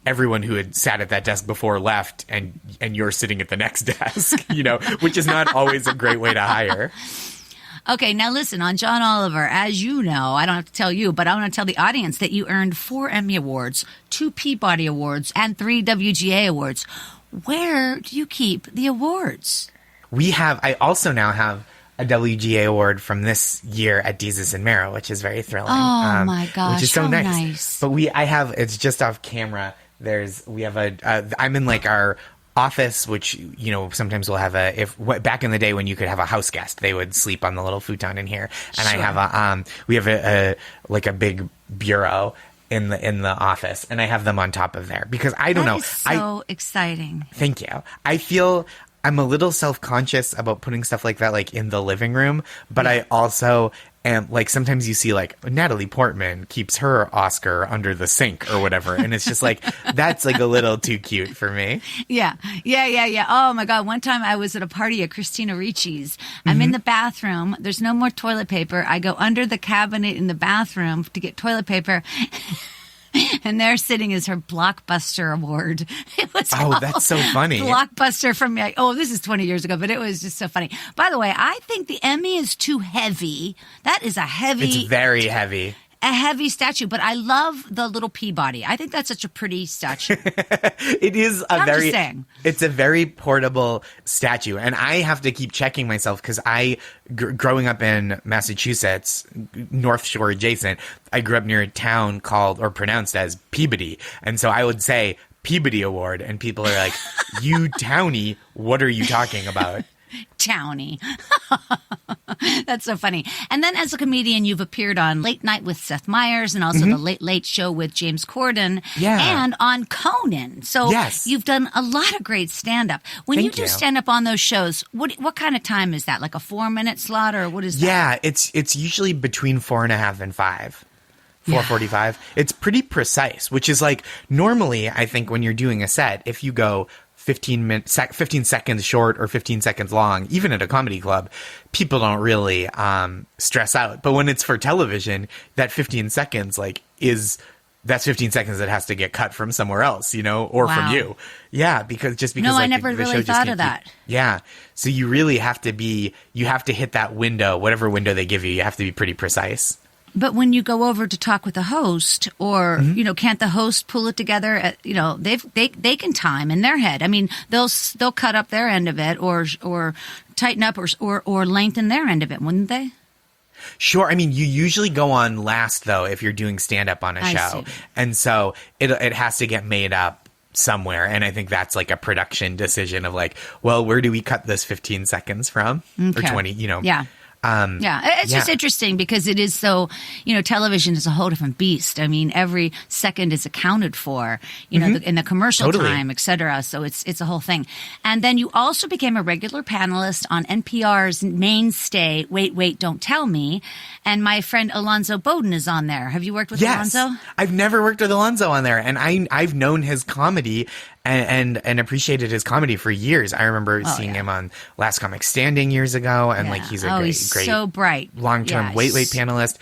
D: everyone who had sat at that desk before left, and you're sitting at the next desk, which is not always a great way to hire.
C: Okay, now listen, on John Oliver, as you know, I don't have to tell you, but I want to tell the audience that you earned 4 Emmy Awards, 2 Peabody Awards, and 3 WGA Awards. Where do you keep the awards?
D: I also now have a WGA award from this year at Jesus and Marrow, which is very thrilling.
C: Oh my gosh,
D: which is so
C: nice.
D: But it's just off camera. I'm in our office, which sometimes we'll have back in the day when you could have a house guest, they would sleep on the little futon in here, and sure. I have we have a big bureau in the office, and I have them on top of there because I don't know.
C: That is so exciting.
D: Thank you. I feel I'm a little self-conscious about putting stuff like that in the living room, but I also am sometimes you see Natalie Portman keeps her Oscar under the sink or whatever, and it's just that's a little too cute for me. Yeah.
C: Oh my God. One time I was at a party at Christina Ricci's. I'm in the bathroom. There's no more toilet paper. I go under the cabinet in the bathroom to get toilet paper. And there sitting is her Blockbuster award. It was
D: that's so funny.
C: Blockbuster from, this is 20 years ago, but it was just so funny. By the way, I think the Emmy is too heavy. That is a heavy.
D: It's very heavy.
C: A heavy statue, but I love the little Peabody. I think that's such a pretty statue.
D: It is it's a very portable statue. And I have to keep checking myself because growing up in Massachusetts, North Shore adjacent, I grew up near a town called, or pronounced as, Peabody. And so I would say Peabody Award, and people are like, you townie, what are you talking about?
C: Townie. That's so funny. And then as a comedian, you've appeared on Late Night with Seth Meyers and also The Late Late Show with James Corden and on Conan. So you've done a lot of great stand-up. When you do stand-up on those shows, what kind of time is that? Like a 4-minute slot, or what is that?
D: Yeah, it's usually between 4.5 and 5. 4:45. It's pretty precise, which is like normally I think when you're doing a set, if you go 15 seconds short or 15 seconds long, even at a comedy club, people don't really stress out. But when it's for television, that 15 seconds that's 15 seconds that has to get cut from somewhere else, or from you. Yeah, because
C: I never really thought of that.
D: Yeah. So you really have to hit that window, whatever window they give you. You have to be pretty precise.
C: But when you go over to talk with a host, or can't the host pull it together? They can time in their head. I mean, they'll cut up their end of it, or tighten up, or lengthen their end of it, wouldn't they?
D: Sure. I mean, you usually go on last though if you're doing stand up on a show, and so it has to get made up somewhere. And I think that's like a production decision of like, well, where do we cut this 15 seconds from, or 20?
C: Yeah. It's just interesting because it is so, television is a whole different beast. I mean, every second is accounted for, in the commercial time, et cetera. So it's a whole thing. And then you also became a regular panelist on NPR's mainstay, Wait, Don't Tell Me. And my friend Alonzo Bowden is on there. Have you worked with Alonzo?
D: I've never worked with Alonzo on there. And I've known his comedy and appreciated his comedy for years. I remember seeing him on Last Comic Standing years ago, and he's a great,
C: so bright,
D: long-term Wait panelist.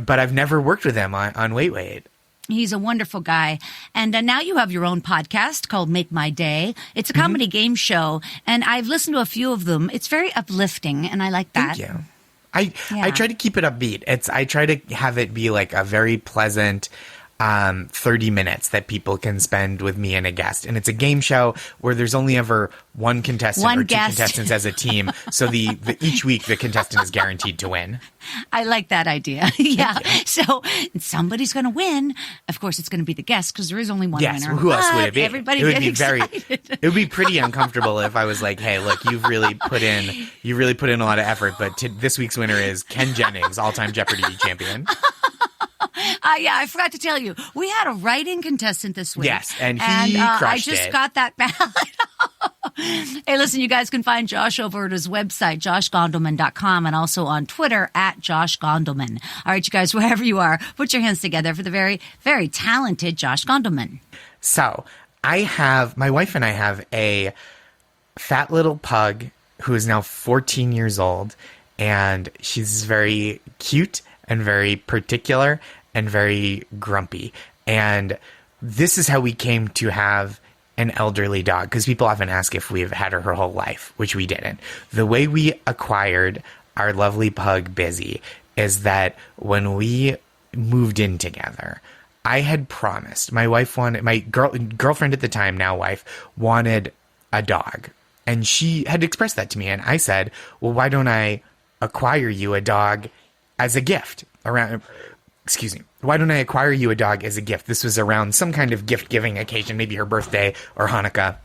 D: But I've never worked with him on Wait.
C: He's a wonderful guy. And now you have your own podcast called Make My Day. It's a comedy game show, and I've listened to a few of them. It's very uplifting, and I like that.
D: Thank you. I try to keep it upbeat. I try to have it be like a very pleasant 30 minutes that people can spend with me and a guest. And it's a game show where there's only ever one contestant or two contestants as a team. So each week the contestant is guaranteed to win.
C: I like that idea. Yeah. So somebody's going to win. Of course, it's going to be the guest because there is only one winner.
D: Who else would it be?
C: Everybody get excited.
D: It would be pretty uncomfortable if I was like, hey, look, you've really put in a lot of effort. But this week's winner is Ken Jennings, all-time Jeopardy champion.
C: I forgot to tell you, we had a writing contestant this week.
D: Yes, and he crushed it.
C: I just got that ballot. Hey, listen, you guys can find Josh over at his website, joshgondelman.com, and also on Twitter at Josh Gondelman. All right, you guys, wherever you are, put your hands together for the very, very talented Josh Gondelman.
D: So, my wife and I have a fat little pug who is now 14 years old, and she's very cute and very particular and very grumpy. And this is how we came to have an elderly dog, because people often ask if we've had her whole life, which we didn't. The way we acquired our lovely pug, Busy, is that when we moved in together, I had promised, my girlfriend at the time, now wife, wanted a dog. And she had expressed that to me. And I said, well, why don't I acquire you a dog as a gift why don't I acquire you a dog as a gift? This was around some kind of gift-giving occasion, maybe her birthday or Hanukkah,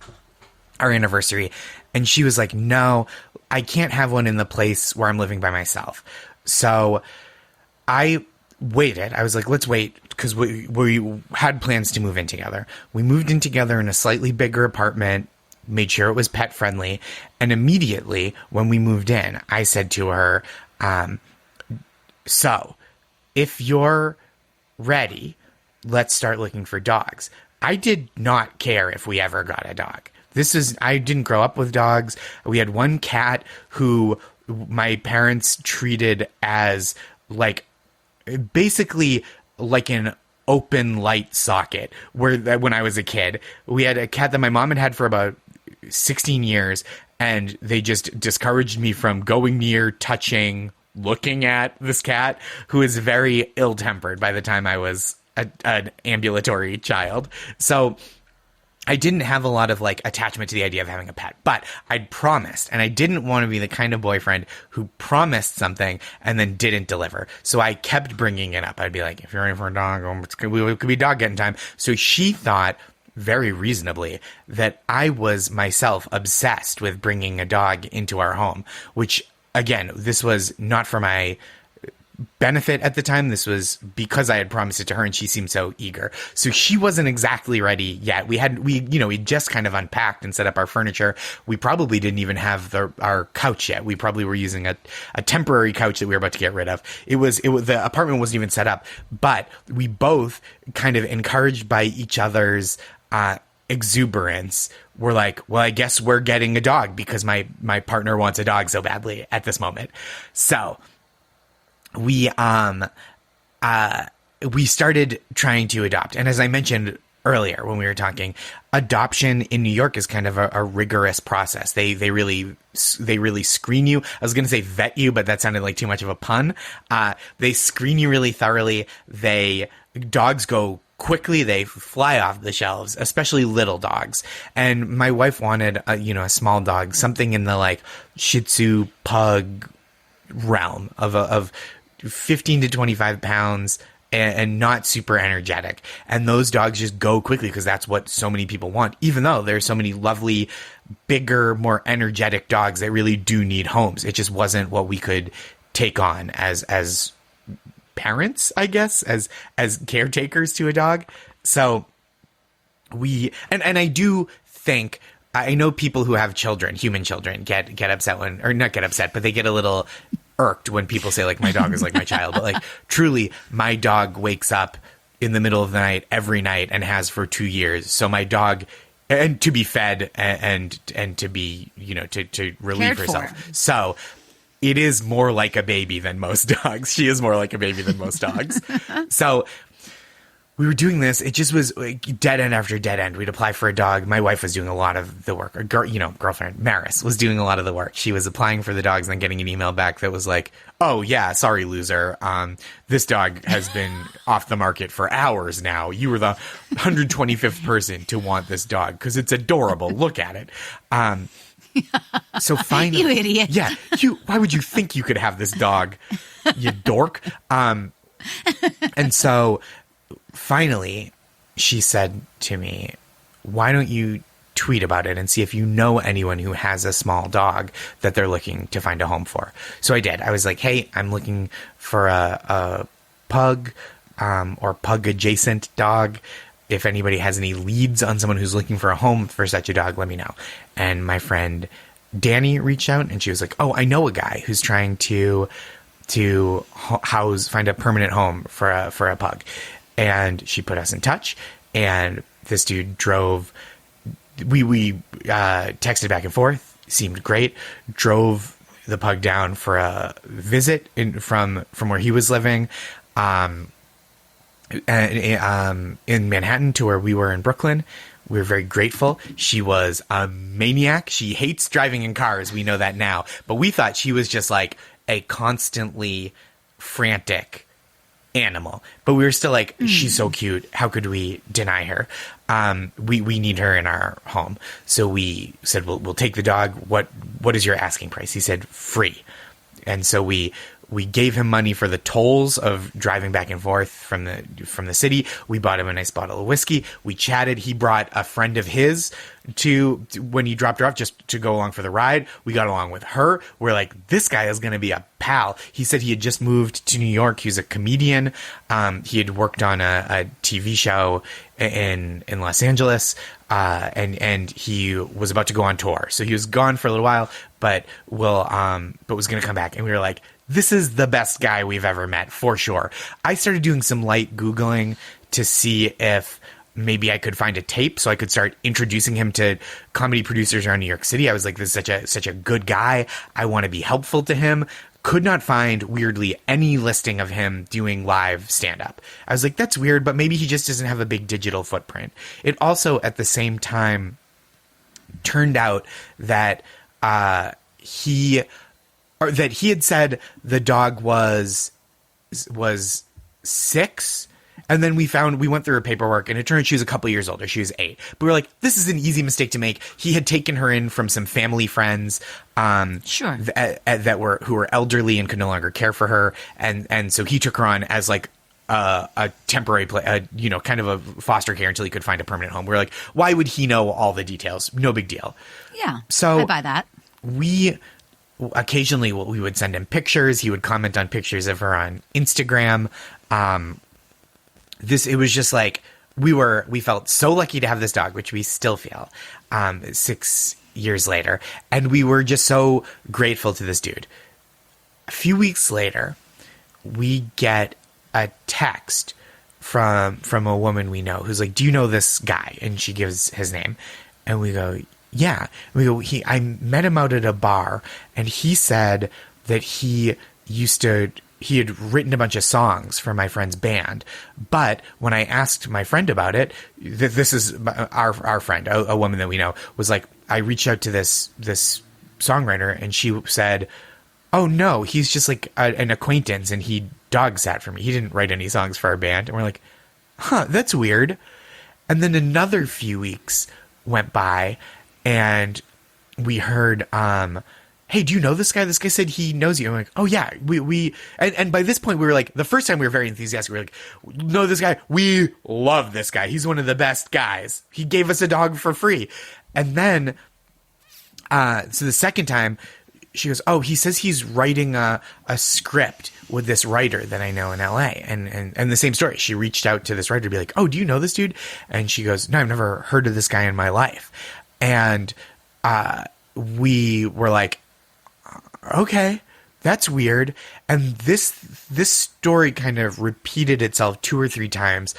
D: our anniversary. And she was like, no, I can't have one in the place where I'm living by myself. So I waited. I was like, let's wait, because we had plans to move in together. We moved in together in a slightly bigger apartment, made sure it was pet-friendly. And immediately when we moved in, I said to her, so if you're ready, let's start looking for dogs. I did not care if we ever got a dog. I didn't grow up with dogs. We had one cat who my parents treated as basically like an open light socket when I was a kid. We had a cat that my mom had for about 16 years, and they just discouraged me from going near, touching, looking at this cat, who is very ill-tempered by the time I was an ambulatory child. So I didn't have a lot of like attachment to the idea of having a pet, but I'd promised, and I didn't want to be the kind of boyfriend who promised something and then didn't deliver. So I kept bringing it up. I'd be like, if you're ready for a dog, it could be dog getting time. So she thought, very reasonably, that I was myself obsessed with bringing a dog into our home, which, again, this was not for my benefit at the time. This was because I had promised it to her and she seemed so eager. So she wasn't exactly ready yet. We just kind of unpacked and set up our furniture. We probably didn't even have our couch yet. We probably were using a temporary couch that we were about to get rid of. The apartment wasn't even set up, but we both, kind of encouraged by each other's exuberance, were like, well, I guess we're getting a dog because my partner wants a dog so badly at this moment. So we started trying to adopt. And as I mentioned earlier when we were talking, adoption in New York is kind of a rigorous process. They really screen you. I was going to say vet you, but that sounded like too much of a pun. They screen you really thoroughly. Dogs go quickly. They fly off the shelves, especially little dogs. And my wife wanted a small dog, something in the like Shih Tzu pug realm of 15 to 25 pounds and not super energetic. And those dogs just go quickly because that's what so many people want, even though there's so many lovely, bigger, more energetic dogs that really do need homes. It just wasn't what we could take on as parents, I guess, as caretakers to a dog. So and I do think, I know people who have children, human children, get upset or not get upset, but they get a little irked when people say like my dog is like my child. But like truly, my dog wakes up in the middle of the night every night and has for 2 years. So my dog, and to be fed and to be, to relieve herself. So it is more like a baby than most dogs. She is more like a baby than most dogs. So we were doing this. It just was dead end after dead end. We'd apply for a dog. My wife was doing a lot of the work. Girlfriend, Maris, was doing a lot of the work. She was applying for the dogs and then getting an email back that was like, oh, yeah, sorry, loser. This dog has been off the market for hours now. You were the 125th person to want this dog because it's adorable. Look at it. So finally,
C: you idiot.
D: Yeah. Why would you think you could have this dog, you dork? And so finally, she said to me, why don't you tweet about it and see if you know anyone who has a small dog that they're looking to find a home for? So I did. I was like, hey, I'm looking for a pug or pug adjacent dog. If anybody has any leads on someone who's looking for a home for such a dog, let me know. And my friend Danny reached out and she was like, oh, I know a guy who's trying to find a permanent home for a pug. And she put us in touch, and this dude drove. We texted back and forth, seemed great. Drove the pug down for a visit from where he was living, in Manhattan to where we were in Brooklyn. We were very grateful. She was a maniac. She hates driving in cars. We know that now, but we thought she was just like a constantly frantic animal, but we were still like, she's so cute. How could we deny her? We need her in our home. So we said, we'll take the dog. What is your asking price? He said free. And so we gave him money for the tolls of driving back and forth from the city. We bought him a nice bottle of whiskey. We chatted. He brought a friend of his to when he dropped her off just to go along for the ride. We got along with her. We're like, this guy is going to be a pal. He said he had just moved to New York. He was a comedian. He had worked on a TV show in Los Angeles, and he was about to go on tour. So he was gone for a little while, but was going to come back. And we were like, this is the best guy we've ever met, for sure. I started doing some light Googling to see if maybe I could find a tape so I could start introducing him to comedy producers around New York City. I was like, this is such a good guy. I want to be helpful to him. could not find, weirdly, any listing of him doing live stand-up. I was like, that's weird, but maybe he just doesn't have a big digital footprint. It also, at the same time, turned out that he had said the dog was 6. And then we went through her paperwork, and it turned out she was a couple years older. She was 8. But we were like, this is an easy mistake to make. He had taken her in from some family friends,
C: Sure.
D: who were elderly and could no longer care for her, and so he took her on as like a temporary kind of a foster care until he could find a permanent home. We were like, why would he know all the details? No big deal.
C: Yeah.
D: So
C: I buy that.
D: Occasionally we would send him pictures. He would comment on pictures of her on Instagram. It was just like we felt so lucky to have this dog, which we still feel 6 years later, and we were just so grateful to this dude. A few weeks later, we get a text from a woman we know who's like, do you know this guy? And she gives his name, and we go, yeah. We go, I met him out at a bar, and he said that he had written a bunch of songs for my friend's band, but when I asked my friend about it, this is our friend, a woman that we know, was like, I reached out to this songwriter, and she said, oh no, he's just like an acquaintance, and he dog sat for me. He didn't write any songs for our band. And we're like, huh, that's weird. And then another few weeks went by, and we heard, hey, do you know this guy? This guy said he knows you. I'm like, oh yeah, and by this point we were like, the first time we were very enthusiastic. We were like, know this guy? We love this guy. He's one of the best guys. He gave us a dog for free. And then, so the second time she goes, oh, he says he's writing a script with this writer that I know in LA. And the same story. She reached out to this writer to be like, oh, do you know this dude? And she goes, no, I've never heard of this guy in my life. And, we were like, okay, that's weird. And this story kind of repeated itself 2 or 3 times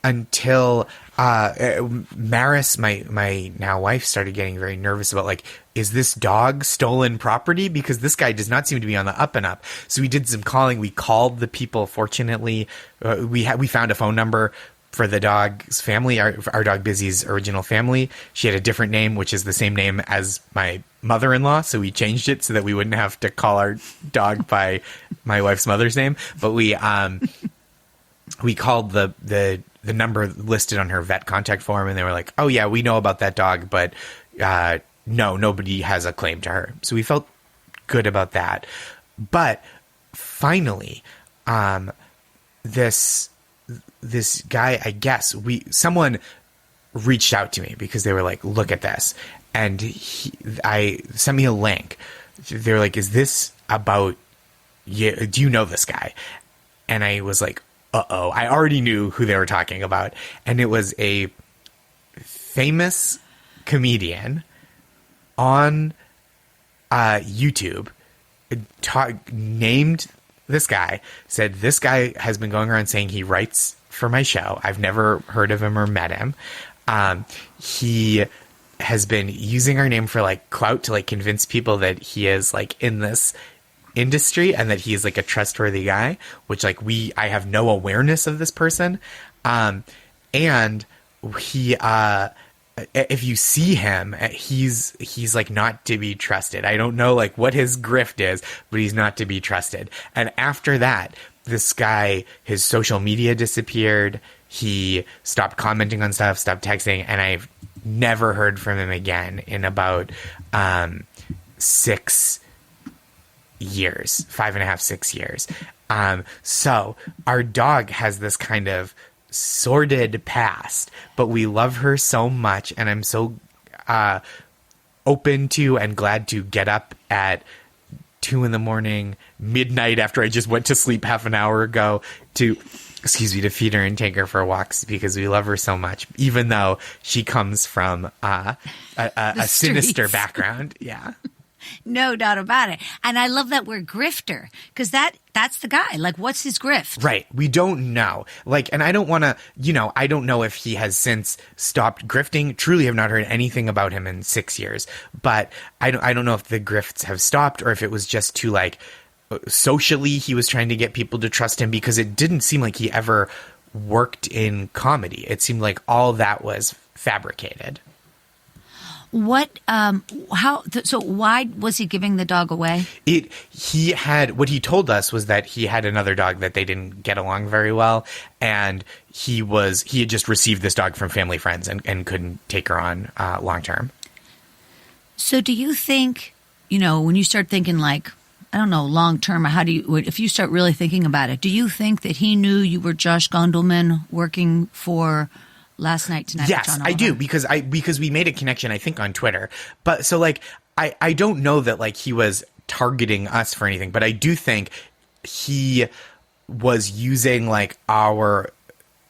D: until Maris, my now wife, started getting very nervous about, like, is this dog stolen property? Because this guy does not seem to be on the up and up. So we did some calling. We called the people. Fortunately, we found a phone number for the dog's family, our dog Busy's original family. She had a different name, which is the same name as my mother-in-law, so we changed it so that we wouldn't have to call our dog by my wife's mother's name. But we called the number listed on her vet contact form, and they were like, oh yeah, we know about that dog, but no, nobody has a claim to her. So we felt good about that. But finally, this guy, I guess someone reached out to me because they were like, look at this. And I sent me a link. They were like, is this about you? Do you know this guy? And I was like, uh-oh. I already knew who they were talking about. And it was a famous comedian on YouTube named this guy, said this guy has been going around saying he writes for my show. I've never heard of him or met him. He has been using our name for like clout to like convince people that he is like in this industry and that he is like a trustworthy guy, which like I have no awareness of this person. And he, if you see him, he's like not to be trusted. I don't know like what his grift is, but he's not to be trusted. And after that, this guy, his social media disappeared. He stopped commenting on stuff, stopped texting, and I've never heard from him again in about 6 years, 5.5, 6 years. So our dog has this kind of sordid past, but we love her so much, and I'm so open to and glad to get up at 2 a.m, midnight after I just went to sleep half an hour ago to feed her and take her for walks, because we love her so much, even though she comes from a sinister background. Yeah.
C: No doubt about it. And I love that word grifter, because that's the guy. Like, what's his grift?
D: Right. We don't know. Like, and I don't want to, I don't know if he has since stopped grifting. Truly have not heard anything about him in 6 years. But I don't know if the grifts have stopped or if it was just to like socially he was trying to get people to trust him, because it didn't seem like he ever worked in comedy. It seemed like all that was fabricated.
C: So why was he giving the dog away?
D: What he told us was that he had another dog that they didn't get along very well, and he had just received this dog from family friends and couldn't take her on long term.
C: So do you think, when you start thinking like, I don't know, long term, if you start really thinking about it, do you think that he knew you were Josh Gondelman working for Last Night Tonight?
D: Yes, I do, because we made a connection, I think, on Twitter. But so like, I don't know that like he was targeting us for anything, but I do think he was using like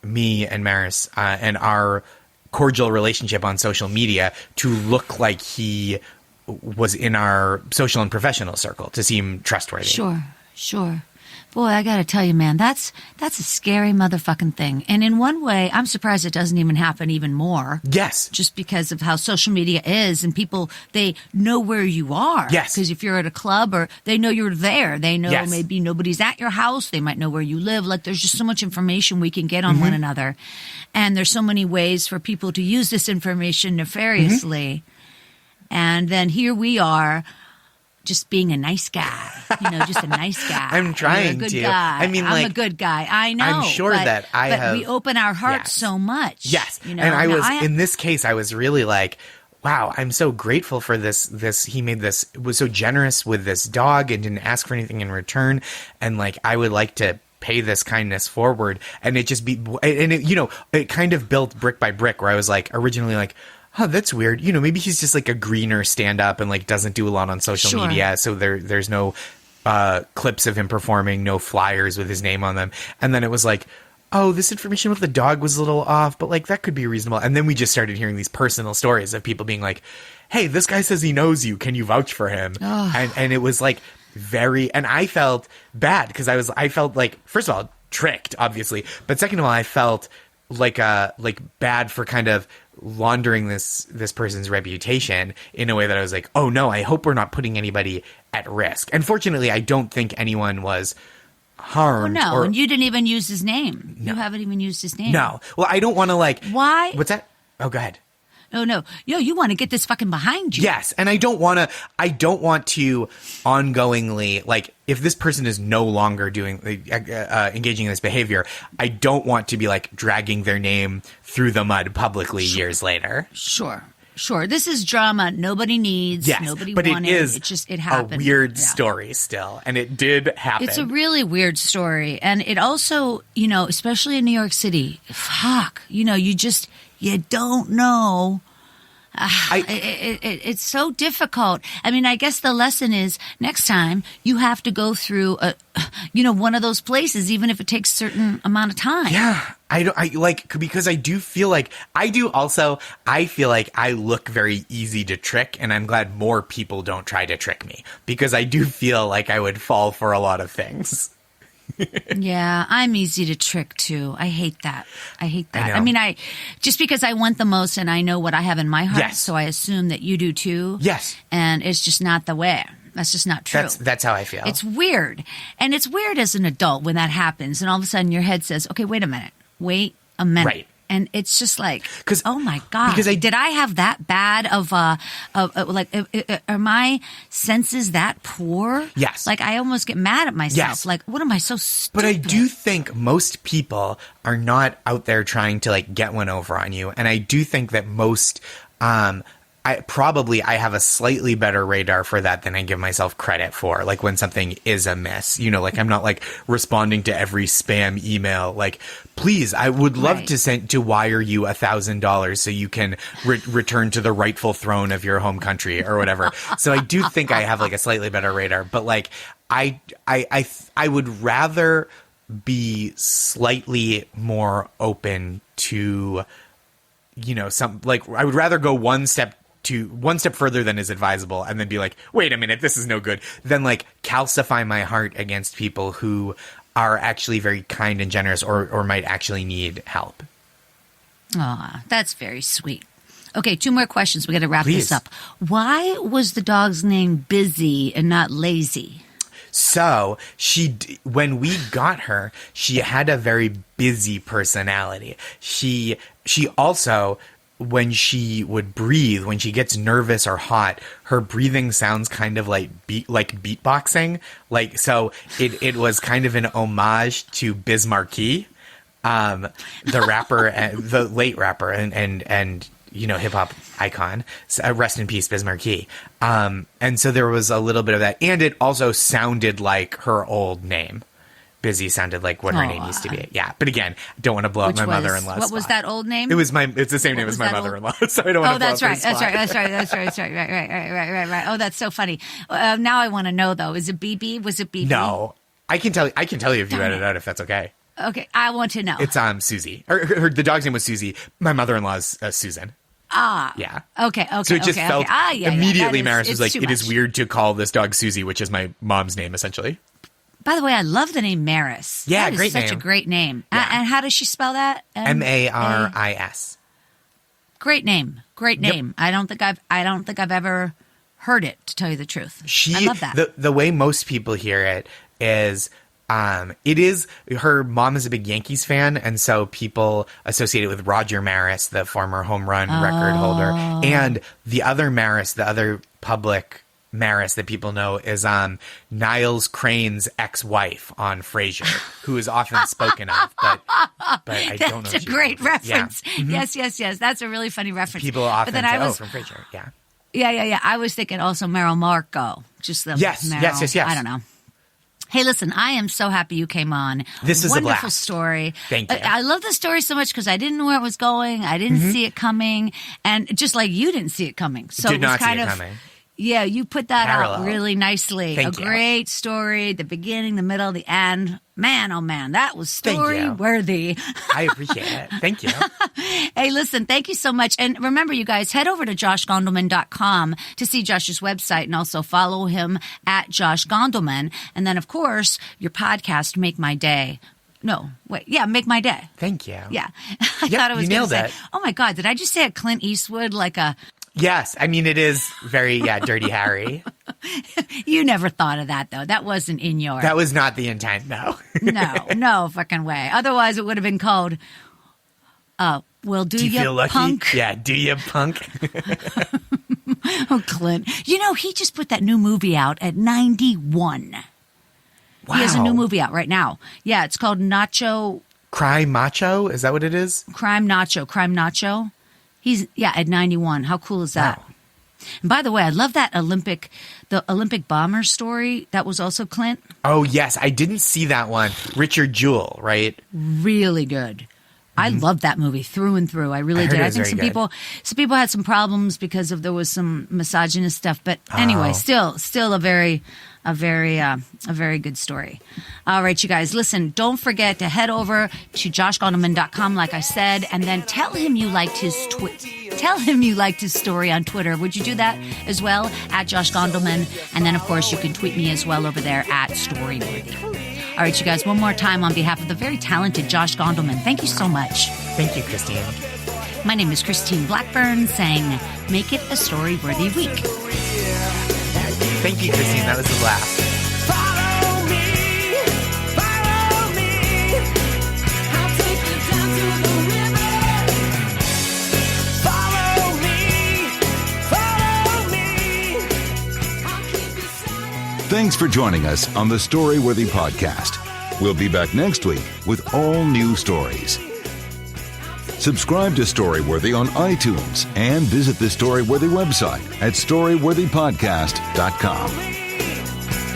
D: me and Maris and our cordial relationship on social media to look like he was in our social and professional circle to seem trustworthy.
C: Sure. Boy, I got to tell you, man, that's a scary motherfucking thing. And in one way, I'm surprised it doesn't even happen even more.
D: Yes.
C: Just because of how social media is, and people, they know where you are.
D: Yes.
C: Because if you're at a club, or they know you're there, they know
D: Yes.
C: maybe nobody's at your house, they might know where you live. Like, there's just so much information we can get on one another. And there's so many ways for people to use this information nefariously. And then here we are, just being a nice guy, just a nice guy.
D: I'm trying
C: You're a good
D: to.
C: guy.
D: I mean,
C: I'm a good guy. I know.
D: I'm sure that
C: but we open our hearts
D: Yes.
C: so much.
D: Yes. And in this case, I was really like, wow, I'm so grateful for this. He was so generous with this dog and didn't ask for anything in return. And like, I would like to pay this kindness forward. And it kind of built brick by brick, where I was like, originally like, oh, that's weird. Maybe he's just like a greener stand-up and like doesn't do a lot on social media. So there's no clips of him performing, no flyers with his name on them. And then it was like, oh, this information with the dog was a little off, but like that could be reasonable. And then we just started hearing these personal stories of people being like, hey, this guy says he knows you. Can you vouch for him? And it was like and I felt bad because I felt like, first of all, tricked, obviously. But second of all, I felt like bad for kind of laundering this person's reputation in a way that I was like, oh no, I hope we're not putting anybody at risk. And fortunately, I don't think anyone was harmed.
C: Oh, no, and you didn't even use his name. No. You haven't even used his name.
D: No. Well, I don't want to like...
C: Why?
D: What's that? Oh, go ahead.
C: Oh, no. You want to get this fucking behind you.
D: Yes, and I don't want to ongoingly, like, if this person is no longer doing, engaging in this behavior, I don't want to be, like, dragging their name through the mud publicly years later.
C: Sure. This is drama nobody needs, nobody
D: but
C: wanted.
D: It happened. A weird story still, and it did happen.
C: It's a really weird story, and it also, especially in New York City, you don't know. It's so difficult. I mean, I guess the lesson is next time you have to go through one of those places, even if it takes a certain amount of time.
D: Yeah. Because I do feel like I feel like I look very easy to trick, and I'm glad more people don't try to trick me, because I do feel like I would fall for a lot of things.
C: Yeah, I'm easy to trick too. I hate that. I mean, just because I want the most and I know what I have in my heart, so I assume that you do too.
D: Yes.
C: And it's just not the way. That's just not true.
D: That's how I feel.
C: It's weird. And it's weird as an adult when that happens, and all of a sudden your head says, okay, wait a minute.
D: Right.
C: And it's just like, oh my God, did I have that bad are my senses that poor?
D: Yes.
C: Like, I almost get mad at myself.
D: Yes.
C: Like, what am I so stupid?
D: But I do think most people are not out there trying to like get one over on you. And I do think that most, I have a slightly better radar for that than I give myself credit for. Like when something is amiss, like I'm not like responding to every spam email. Like, please, I would love to wire you $1,000 so you can return to the rightful throne of your home country or whatever. So I do think I have like a slightly better radar, but like I would rather be slightly more open to, I would rather go one step further than is advisable and then be like, wait a minute, this is no good, than like calcify my heart against people who are actually very kind and generous or might actually need help.
C: Aw, that's very sweet. Okay, 2 more questions. We got to wrap
D: Please.
C: this up. Why was the dog's name Busy and not Lazy?
D: So when we got her, she had a very busy personality. She also, when she would breathe, when she gets nervous or hot, her breathing sounds kind of like beatboxing. Like, so it was kind of an homage to Biz Markie, the rapper, the late rapper and hip hop icon. So, rest in peace, Biz Markie. And so there was a little bit of that, and it also sounded like her old name. Busy sounded like what her name used to be. Yeah, but again, don't want to blow up my mother-in-law's
C: What was that old name?
D: It's the same name as my mother-in-law, so I don't want to blow up her spot.
C: That's right. Right. Oh, that's so funny. Now I want to know though. Is it BB? Was it BB?
D: No, I can tell you if you edit it out, if that's okay.
C: Okay, I want to know.
D: It's Susie. The dog's name was Susie. My mother-in-law's Susan. Yeah.
C: Okay.
D: So it just felt immediately. Maris was like, "It is
C: much.
D: weird to call this dog Susie," which is my mom's name, essentially.
C: By the way, I love the name Maris.
D: Yeah,
C: that is
D: great
C: such
D: name.
C: a great name.
D: Yeah.
C: And how does she spell that?
D: Maris.
C: Great name. Great name.
D: Yep.
C: I don't think I've ever heard it, to tell you the truth. I love that.
D: The way most people hear it is her mom is a big Yankees fan, and so people associate it with Roger Maris, the former home run record holder, and the other Maris, the other public Maris that people know is Niles Crane's ex-wife on Frasier, who is often spoken of, but I don't know.
C: That's a great reference.
D: Yeah. Mm-hmm.
C: Yes. That's a really funny reference.
D: People often
C: say,
D: from Frasier. Yeah.
C: Yeah. I was thinking also Meryl Marco. Just the Meryl.
D: Yes.
C: I don't know. Hey, listen, I am so happy you came on.
D: This is a
C: wonderful
D: blast.
C: Story.
D: Thank you.
C: I love the story so much because I didn't know where it was going. I didn't see it coming. And just like you didn't see it coming. So
D: Did
C: it was
D: not
C: kind
D: see it
C: of
D: coming.
C: Yeah, you put that
D: Parallel.
C: out really nicely.
D: Thank you.
C: Great story, the beginning, the middle, the end. Man, oh man, that was story worthy.
D: I appreciate it. Thank you.
C: Hey, listen, thank you so much. And remember, you guys, head over to joshgondelman.com to see Josh's website and also follow him at Josh Gondelman. And then, of course, your podcast, Make My Day. No, wait. Yeah, Make My Day.
D: Thank you.
C: Yeah. I thought I was
D: you
C: going to
D: nailed
C: say,
D: it.
C: oh my God, did I just say a Clint Eastwood like a...
D: Yes. I mean, it is very, Dirty Harry.
C: You never thought of that, though. That wasn't in your...
D: That was not the intent, no.
C: No fucking way. Otherwise, it would have been called, well, do you
D: feel lucky?
C: Punk?
D: Yeah, do you, punk?
C: Oh, Clint. You know, he just put that new movie out at 91.
D: Wow.
C: He has a new movie out right now. Yeah, it's called
D: Cry Macho? Is that what it is?
C: Crime Nacho. He's, at 91. How cool is that?
D: Wow.
C: And by the way, I love that the Olympic bomber story. That was also Clint.
D: Oh, yes. I didn't see that one. Richard Jewell, right?
C: Really good. I love that movie through and through. I really did. I think some people had some problems because there was some misogynist stuff. But anyway, still a very good story. All right, you guys, listen, don't forget to head over to joshgondelman.com, like I said, and then tell him you liked his story on Twitter. Would you do that as well, at Josh Gondelman? And then, of course, you can tweet me as well over there at Storyworthy. All right, you guys, one more time on behalf of the very talented Josh Gondelman, thank you so much.
D: Thank you, Christine.
C: My name is Christine Blackburn, saying, make it a story-worthy week.
D: Thank you, Christine. That was a blast.
B: Follow me, I'll take you down to the river. Follow me, I'll keep you silent.
E: Thanks for joining us on the Storyworthy Podcast. We'll be back next week with all new stories. Subscribe to Storyworthy on iTunes and visit the Storyworthy website at storyworthypodcast.com.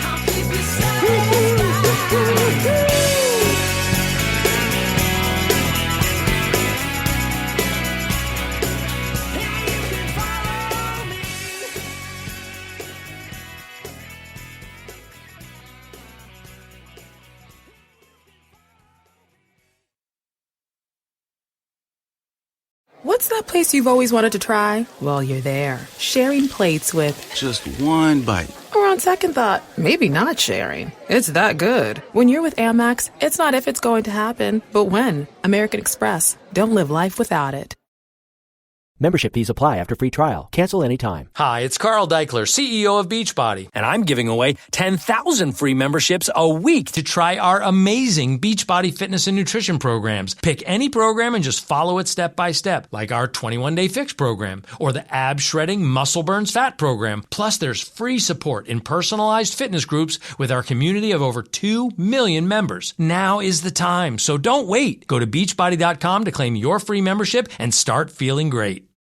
B: I'll keep you silent.
A: What's that place you've always wanted to try? Well, you're there, sharing plates with...
F: Just one bite.
A: Or on second thought, maybe not sharing. It's that good. When you're with Amex, it's not if it's going to happen, but when. American Express. Don't live life without it.
F: Membership fees apply after free trial. Cancel anytime.
G: Hi, it's Carl Deichler, CEO of Beachbody, and I'm giving away 10,000 free memberships a week to try our amazing Beachbody fitness and nutrition programs. Pick any program and just follow it step by step, like our 21-day fix program or the ab shredding muscle burns fat program. Plus, there's free support in personalized fitness groups with our community of over 2 million members. Now is the time, so don't wait. Go to beachbody.com to claim your free membership and start feeling great.